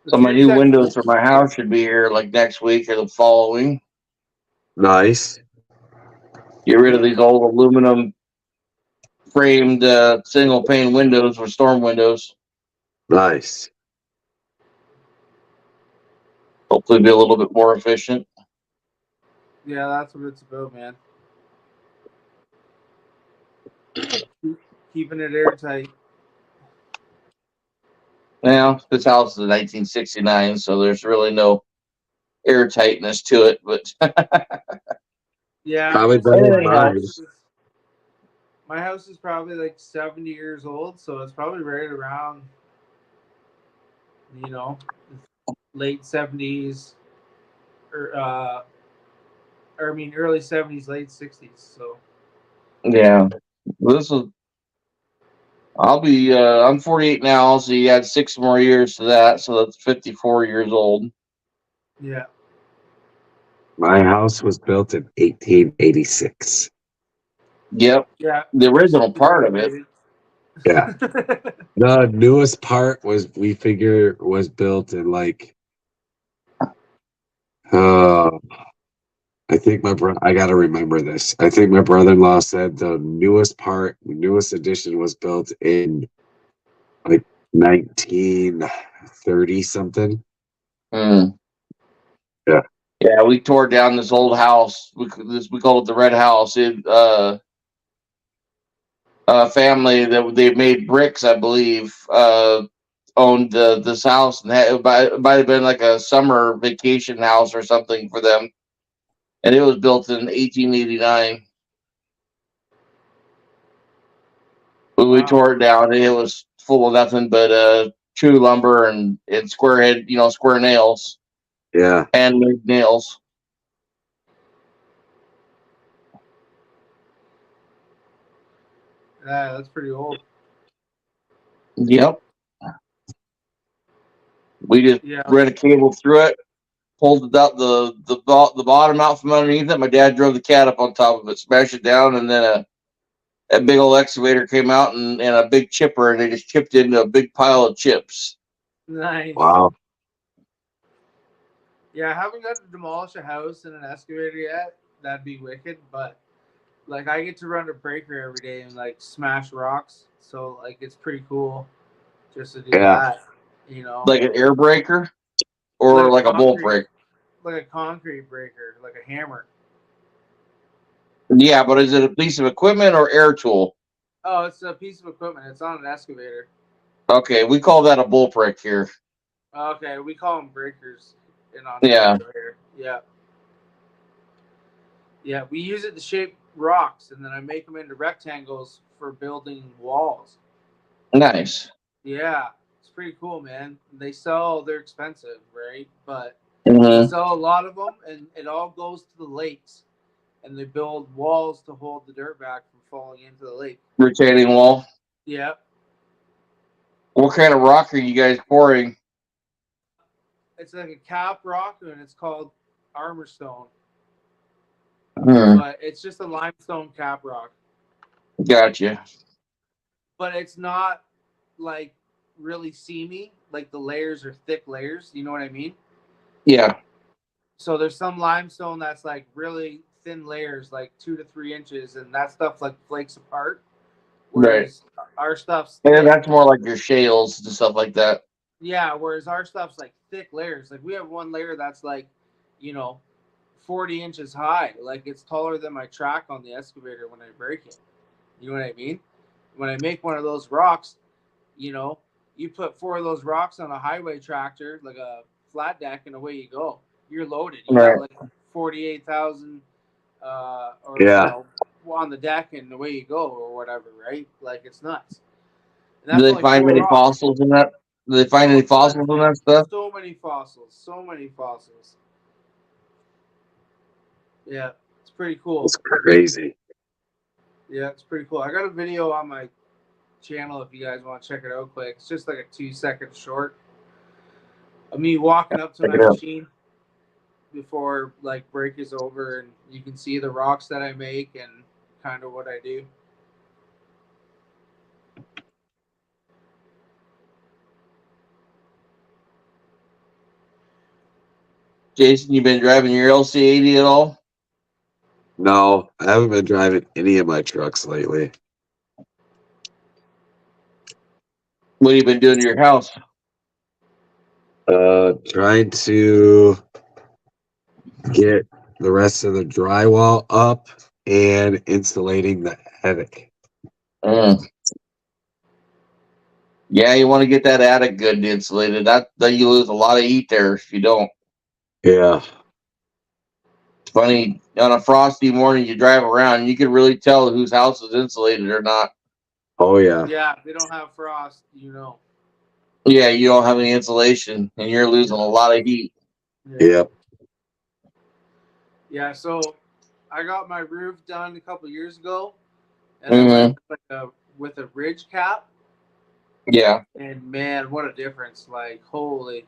The So my new PureTech. windows for my house should be here like next week or the following. Nice. Get rid of these old aluminum framed single pane windows for storm windows. Nice. Hopefully, be a little bit more efficient. Yeah, that's what it's about, man. Keeping it airtight. Now, this house is 1969, so there's really no airtightness to it. But Yeah, Probably better than anything mine. else? my house is probably like 70 years old, so it's probably right around, you know, late 70s or I mean early 70s, late 60s. So Yeah, this is. I'll be. I'm 48 now, so you add 6 more years to that, so that's 54 years old. yeah, My house was built in 1886. Yep, yeah, the original part of it. Yeah. The newest part we figure was built in like uh I think I gotta remember this. I think my brother-in-law said the newest edition was built in like 1930 something. Hmm. Yeah. Yeah, we tore down this old house. We call it the Red House. Family that they made bricks, I believe, owned this house, and it might have been like a summer vacation house or something for them. And it was built in 1889. When we Wow. tore it down, it was full of nothing but true lumber and square head, square nails, Yeah. handmade nails. Yeah, that's pretty old. Yep. We just Yeah, ran a cable through it, pulled it out the bottom out from underneath it. My dad drove the cat up on top of it, smashed it down, and then a big old excavator came out and a big chipper, and they just chipped into a big pile of chips. nice. Wow. Yeah, I haven't got to demolish a house in an excavator yet. That'd be wicked, but like I get to run a breaker every day and like smash rocks, so like it's pretty cool just to do Yeah. that, you know. Like an air breaker or like a bolt concrete- break. like a concrete breaker, like a hammer. Yeah, but is it a piece of equipment or air tool? Oh, it's a piece of equipment. It's on an excavator. Okay, we call that a bolt break here. Okay, we call them breakers in Yeah. Ontario here. Yeah. Yeah, we use it to shape rocks, and then I make them into rectangles for building walls. Nice. Yeah, it's pretty cool, man. They're expensive, right? But hmm they sell a lot of them, and it all goes to the lakes, and they build walls to hold the dirt back from falling into the lake. Retaining wall. Yeah, What kind of rock are you guys pouring? it's like a cap rock, and it's called armor stone, Hmm. but it's just a limestone cap rock. Gotcha. But it's not like really seamy. Like the layers are thick layers. You know what I mean? Yeah. So there's some limestone that's like really thin layers, like 2 to 3 inches, and that stuff like flakes apart. Whereas our stuff's Yeah, thick. that's more like your shales and stuff like that. Yeah, whereas our stuff's like thick layers. Like we have one layer that's like, 40 inches high. Like it's taller than my track on the excavator when I break it. You know what I mean? When I make one of those rocks, you put 4 of those rocks on a highway tractor, like a flat deck, and away you go. You're loaded. You Right. got like 48,000 or Yeah. on the deck, and away you go, or whatever, right? Like it's nuts. And Do that's they only find 4 many rocks. fossils in that? Do they find any fossils in that stuff? So many fossils. So many fossils. Yeah, it's pretty cool. It's crazy. Yeah, it's pretty cool. I got a video on my channel if you guys want to check it out quick. It's just like a 2-second short of me walking up to Check my it out. machine before like break is over, and you can see the rocks that I make and kind of what I do. Jason, you been driving your LC80 at all? No, I haven't been driving any of my trucks lately. What have you been doing to your house? Trying to get the rest of the drywall up and insulating the attic. Mm. Yeah, you want to get that attic good insulated. That you lose a lot of heat there if you don't. Yeah. It's funny, on a frosty morning you drive around, you can really tell whose house is insulated or not. Oh yeah. Yeah, if they don't have frost, Yeah, you don't have any insulation and you're losing a lot of heat. Yep. Yeah, so I got my roof done a couple years ago, and I went with a ridge cap. Yeah. And man, what a difference! Like, holy,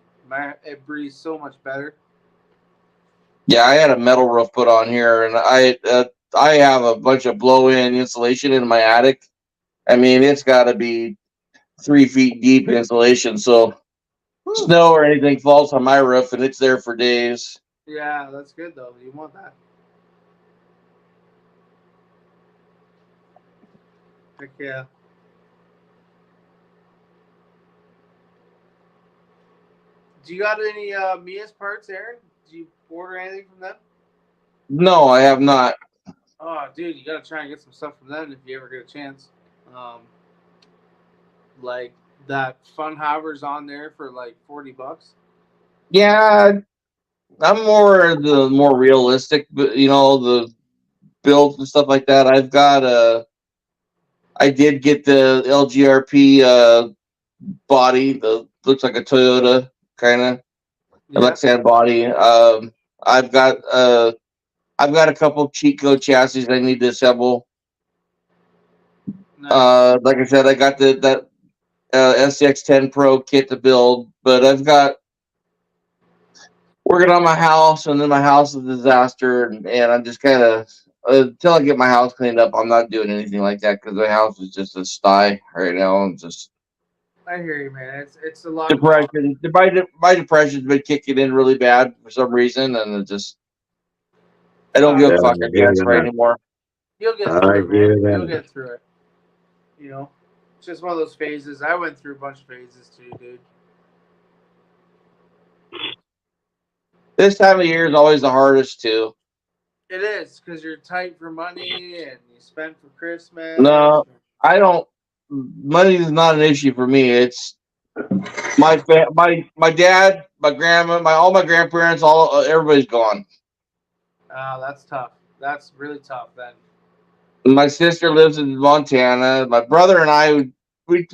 it breathes so much better. Yeah, I had a metal roof put on here, and I have a bunch of blow-in insulation in my attic. I mean, it's got to be 3 feet deep insulation, so snow or anything falls on my roof, and it's there for days. Yeah, that's good though. You want that? Heck yeah. Do you got any Mia's parts, Aaron? Did you order anything from them? No, I have not. Oh, dude, you gotta try and get some stuff from them if you ever get a chance. Like that Fun Hover's on there for like $40. Yeah, I'm more realistic, but the builds and stuff like that. I did get the LGRP body, the looks like a Toyota kind of Lexan body. I've got a couple cheat code chassis I need to assemble. Nice. Like I said, I got that SCX10 Pro kit to build, but I've got working on my house, and then my house is a disaster, and I'm just kind of until I get my house cleaned up, I'm not doing anything like that because my house is just a sty right now. I'm just I hear you, man. It's a lot. depression. My depression's been kicking in really bad for some reason, and I don't give a fuck anymore. You'll get through it, man. You'll get through it. It's just one of those phases. I went through a bunch of phases too, dude. This time of year is always the hardest too. It is because you're tight for money and you spend for Christmas. No, I don't. Money is not an issue for me. It's my dad, my grandma, all my grandparents, everybody's gone. That's tough. That's really tough then. My sister lives in Montana. My brother and I, we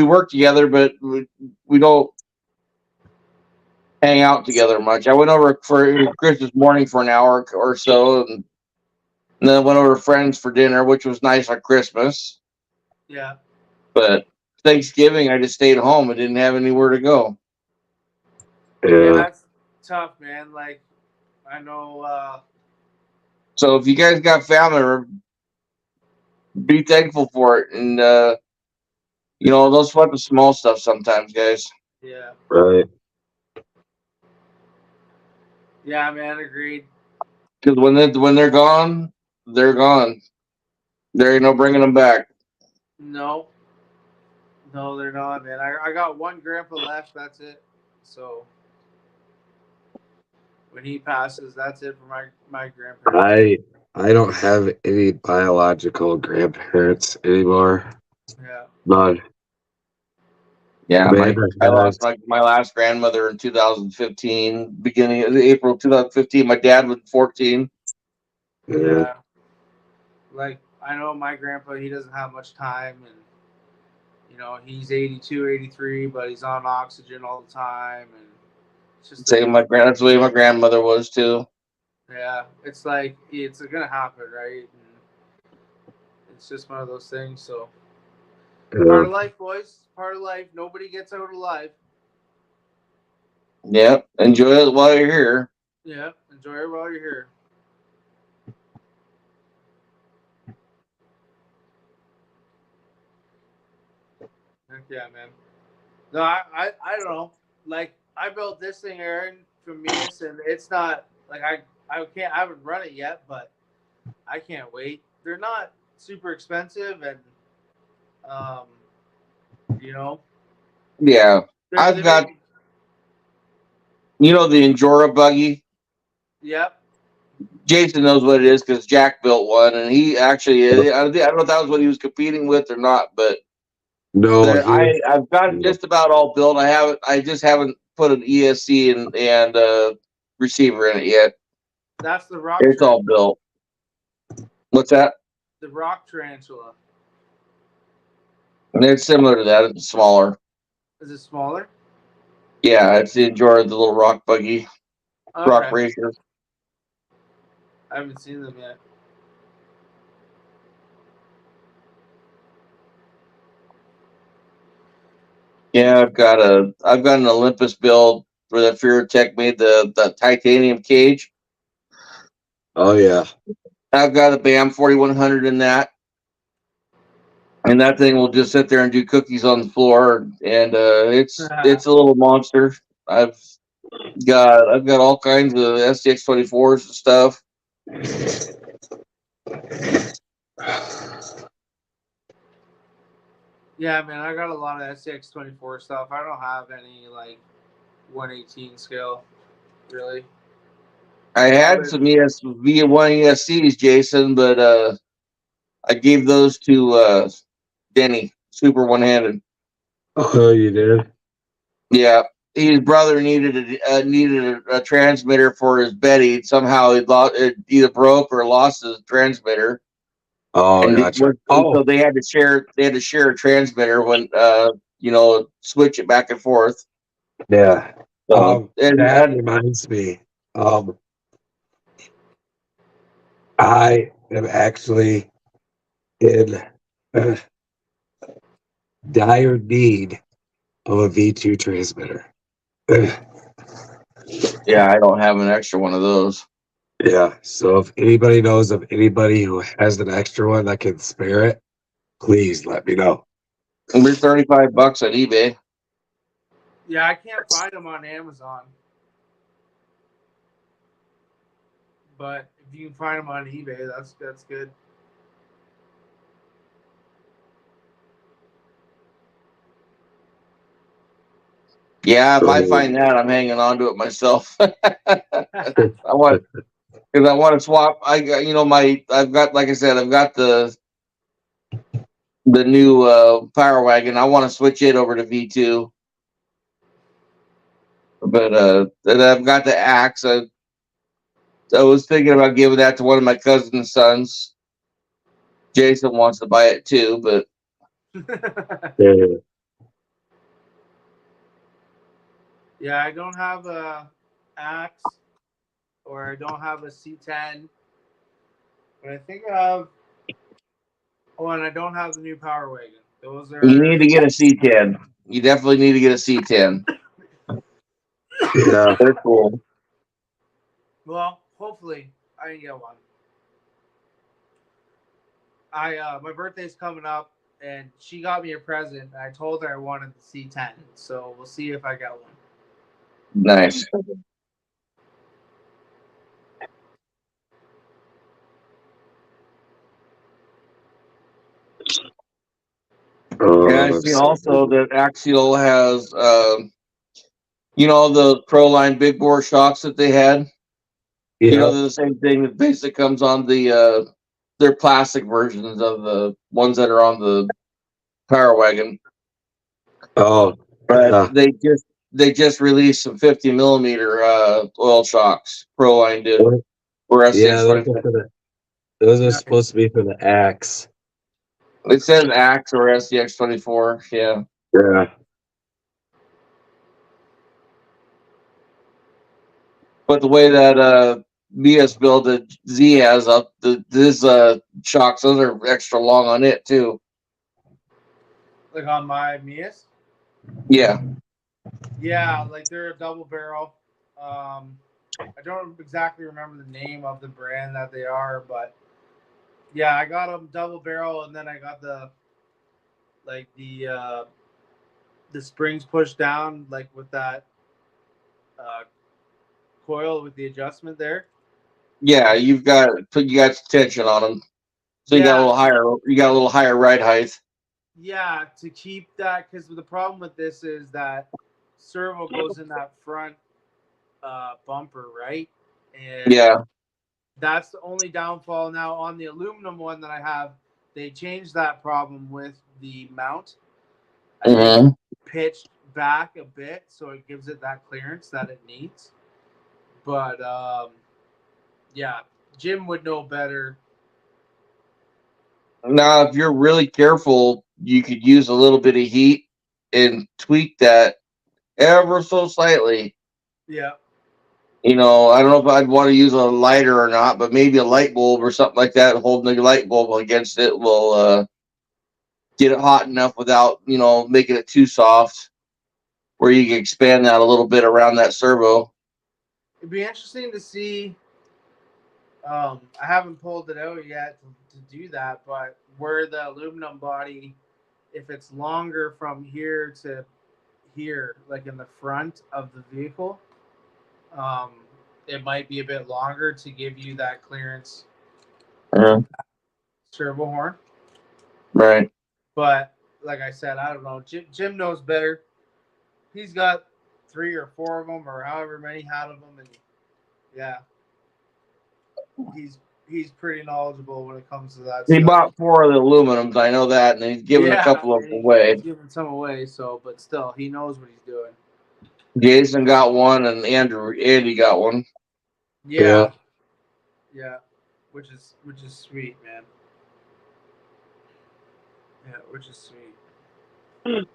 work together, but we don't hang out together much. I went over for Christmas morning for an hour or so, and then went over to friends for dinner, which was nice on Christmas. Yeah. But Thanksgiving, I just stayed home and didn't have anywhere to go. Yeah, that's tough, man. Like, I know. So if you guys got family, be thankful for it, and don't sweat the small stuff sometimes, guys. Yeah. Right. Yeah, man. Agreed. Because when they're gone, they're gone. There ain't no bringing them back. No, no, they're not, man. I got one grandpa left. That's it. So when he passes, that's it for my grandparents. I don't have any biological grandparents anymore. Yeah. None. Yeah, Amanda I has. lost my last grandmother in 2015, beginning of April 2015. My dad was 14. Yeah. Like I know my grandpa, he doesn't have much time, and he's 82, 83, but he's on oxygen all the time, and it's just Same that's the way my grandmother was too. yeah, it's like it's gonna happen, right? And it's just one of those things. So part of life, boys. Part of life. Nobody gets out alive. Yeah, enjoy it while you're here. Yeah, enjoy it while you're here. Heck yeah, man. No, I don't know. Like I built this thing, Aaron, from Mias, and it's not like I haven't run it yet, but I can't wait. They're not super expensive, and um, you know, Yeah, I've they got make, the Endura buggy. yep. Jason knows what it is because Jack built one, and he actually I don't know if that was what he was competing with or not, but No, I've got it just about all built. I just haven't put an ESC and receiver in it yet. That's the rock. It's all built. What's that? The rock tarantula. And it's similar to that. It's smaller. Is it smaller? Yeah, it's the Endura, the little rock buggy, rock Okay. racer. I haven't seen them yet. Yeah, I've got an Olympus build where the FearTech made the titanium cage. Oh yeah. I've got a BAM 4100 in that. And that thing will just sit there and do cookies on the floor, and it's a little monster. I've got all kinds of STX 24s and stuff. Yeah, man, I got a lot of STX 24 stuff. I don't have any like 118 scale, really. I had some V1 ESCs, Jason, but I gave those to Denny, super one-handed. Oh, you did? Yeah, his brother needed a transmitter for his Betty. Somehow it either broke or lost his transmitter. Oh, gotcha. So they had to share a transmitter when switch it back and forth. Yeah. So, That reminds me. I am actually in dire need of a V2 transmitter. yeah, I don't have an extra one of those. Yeah. So if anybody knows of anybody who has an extra one that can spare it, please let me know. And they're $35 on eBay. Yeah, I can't find them on Amazon. But if you can find them on eBay, that's good. Yeah, if I find that, I'm hanging on to it myself. I want to swap. I got I've got, like I said, I've got the new Power Wagon. I want to switch it over to V2. But then I've got the axe. I was thinking about giving that to one of my cousin's sons. Jason wants to buy it too, but Yeah, I don't have a axe or I don't have a C10. But I think I have. Oh, and I don't have the new Power Wagon. Those are. you need to get a C10. You definitely need to get a C10. Yeah. They're cool. Well, hopefully I can get one. My birthday's coming up, and she got me a present. And I told her I wanted the C10, so we'll see if I get one. Nice. And I that's see so also good. that Axial has, the Proline big bore shocks that they had. Yeah. They're the same thing that basically comes on the their plastic versions of the ones that are on the Power Wagon. Oh, But yeah. they just released some 50 millimeter oil shocks. Proline did for Yeah, those SCX are 25. for the. Those are Nice. supposed to be for the axe. It says Axe or SCX 24. Yeah. Yeah. But the way that BS built it, Z has up this shocks, those are extra long on it too. Like on my Mias. Yeah. Yeah, like they're a double barrel. I don't exactly remember the name of the brand that they are, but yeah, I got them double barrel, and then I got the the springs pushed down, like with that uh, coil with the adjustment there. Yeah, you got tension on them. So you got a Yeah, little higher ride height. yeah, to keep that, because the problem with this is that servo goes in that front bumper, right? And Yeah. that's the only downfall. Now on the aluminum one that I have, they changed that problem with the mount. I think Mm-hmm. it's pitched back a bit so it gives it that clearance that it needs. But yeah, Jim would know better. Now, if you're really careful, you could use a little bit of heat and tweak that ever so slightly. Yeah. I don't know if I'd want to use a lighter or not, but maybe a light bulb or something like that, holding the light bulb against it will get it hot enough without, making it too soft, where you can expand that a little bit around that servo. It'd be interesting to see. I haven't pulled it out yet to do that, but where the aluminum body, if it's longer from here to here, like in the front of the vehicle, um, it might be a bit longer to give you that clearance Yeah. servo horn. Right. But like I said, I don't know. Jim knows better. He's got 3 or 4 of them, or however many had of them, and yeah, he's pretty knowledgeable when it comes to that He stuff. bought 4 of the aluminums, I know that, and he's given a couple of them away. He's giving some away, so but still, he knows what he's doing. Jason got one, and Andy got one. Yeah, which is sweet, man. Yeah, which is sweet.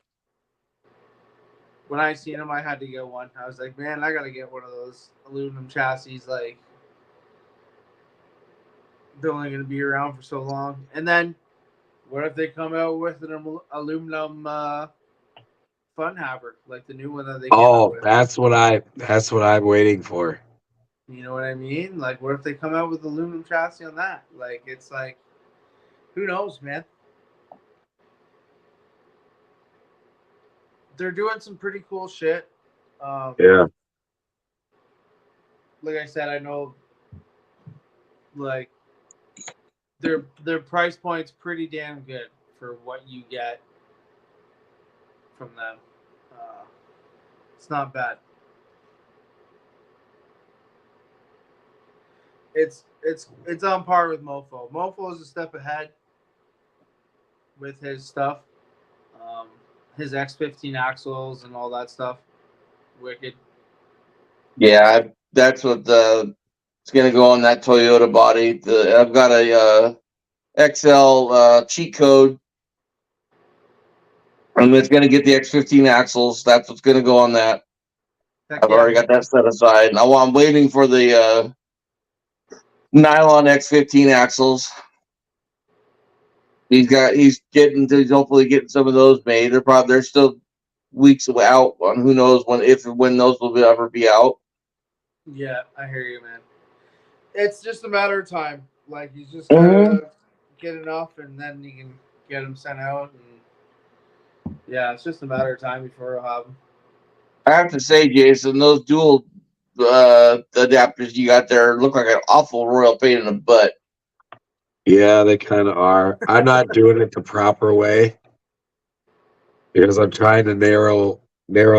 When I seen him, I had to get one. I was like, man, I gotta get one of those aluminum chassis. Like, they're only gonna be around for so long. And then, what if they come out with an aluminum fun haver, like the new one that they came out with? That's what I'm waiting for. You know what I mean? Like, what if they come out with aluminum chassis on that? Like, it's like, who knows, man? They're doing some pretty cool shit. Yeah. Like I said, I know, like, their price point's pretty damn good for what you get from them. It's not bad. It's on par with Mofo. Mofo is a step ahead with his stuff. His X15 axles and all that stuff. Wicked. Yeah, that's what it's going to go on that Toyota body. I've got a XL cheat code, and it's going to get the X15 axles. That's what's going to go on that. Heck I've yeah. already got that set aside. Now I'm waiting for the nylon X15 axles. He's hopefully getting some of those made. They're still weeks out on who knows when those will ever be out. Yeah, I hear you, man. It's just a matter of time. Like, he's just gotta get enough, and then you can get them sent out. And yeah, it's just a matter of time before he'll have them. I have to say, Jason, those dual adapters you got there look like an awful royal pain in the butt. Yeah, they kind of are. I'm not doing it the proper way. because I'm trying to narrow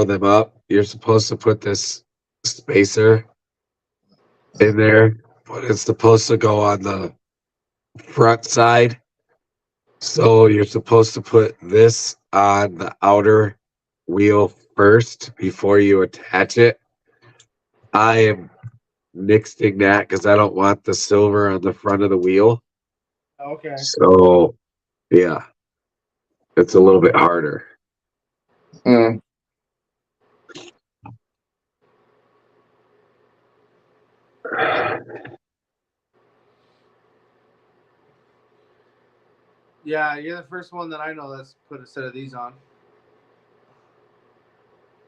them up. You're supposed to put this spacer in there, but it's supposed to go on the front side. So you're supposed to put this on the outer wheel first before you attach it. I am nixing that because I don't want the silver on the front of the wheel. Okay. So yeah, it's a little bit harder. Mm. Yeah, you're the first one that I know that's put a set of these on.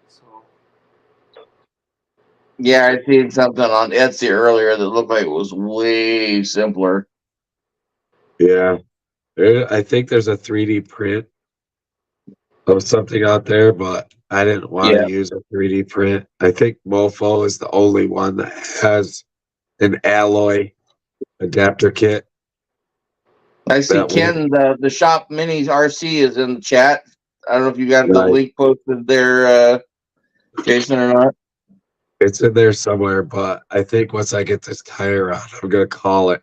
So Yeah, I seen something on Etsy earlier that looked like it was way simpler. Yeah, I think there's a 3D print of something out there, but I didn't want to Yeah. use a 3D print. I think Mofo is the only one that has an alloy adapter kit. I see That Ken, the Shop Minis RC is in the chat. I don't know if you got the Right. link posted there, Jason, or not. It's in there somewhere, but I think once I get this tire out, I'm gonna call it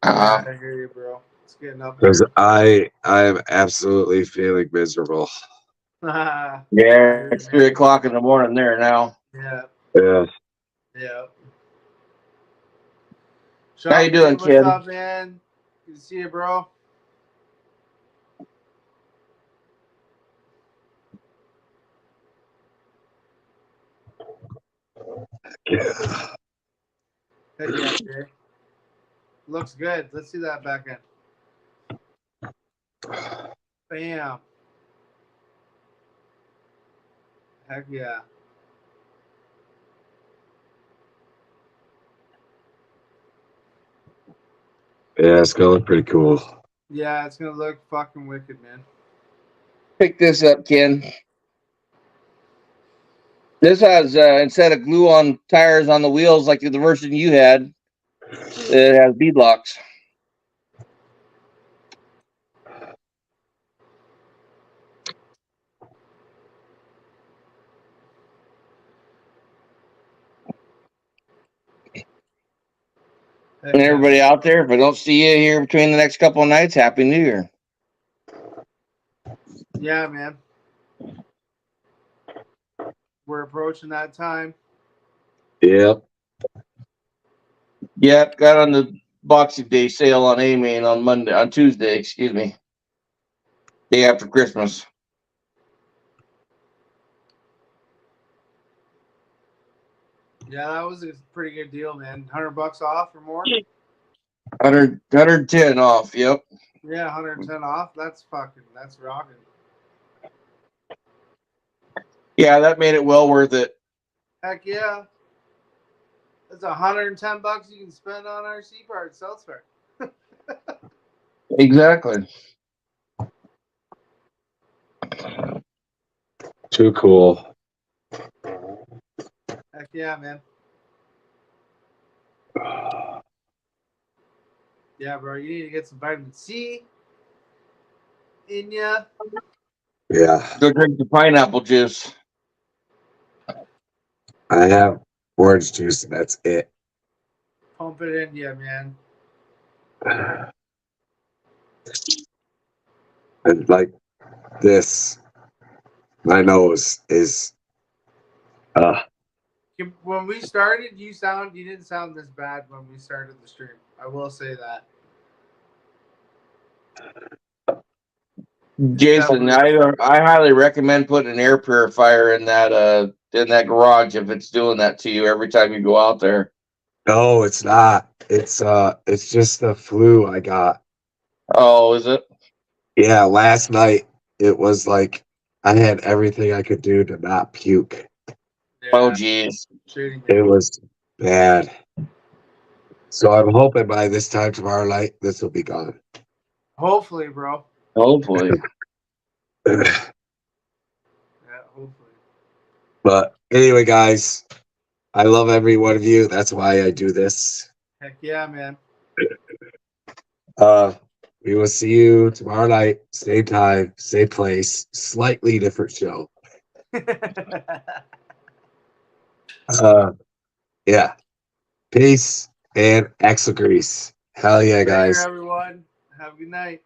Uh, I hear you, bro. It's getting up because there. I am absolutely feeling miserable. yeah, it's 3 o'clock in the morning there now. Yeah, Yeah, yeah. How you doing, What's kid? up, man? Good to see you, bro. yeah. Heck yeah, Jay. Looks good. Let's see that back end. Bam. Heck yeah. Yeah, it's gonna look pretty cool. Yeah, it's gonna look fucking wicked, man. Pick this up, Ken. This has instead of glue on tires on the wheels like the version you had, it has bead locks. Heck And yeah. everybody out there, if I don't see you here between the next couple of nights, Happy New Year. Yeah, man. We're approaching that time. Yep. Yep, got on the Boxing Day sale on A-Main on Tuesday, excuse me. Day after Christmas. Yeah, that was a pretty good deal, man. $100 off or more? 110 off, yep. Yeah, 110 off. That's rocking. Yeah, that made it well worth it. Heck yeah. That's $110 you can spend on RC parts elsewhere. Exactly. Too cool. Heck yeah, man. Yeah, bro. You need to get some vitamin C in ya. Yeah, Go drink the pineapple juice. I have orange juice and that's it. Pump it in ya, man. And like this, my nose is When we started, you didn't sound this bad when we started the stream. I will say that. Jason, I highly recommend putting an air purifier in that garage if it's doing that to you every time you go out there. no, it's not. It's just the flu I got. Oh, is it? Yeah, last night it was like I had everything I could do to not puke. Yeah, Oh, geez. shooting me. It was bad. So I'm hoping by this time tomorrow night this will be gone. Hopefully, bro. Hopefully. Yeah, hopefully. But anyway, guys, I love every one of you. That's why I do this. Heck yeah, man. We will see you tomorrow night, same time, same place, slightly different show. Yeah. Peace and axle grease. Hell yeah, Later, guys. everyone. Have a good night.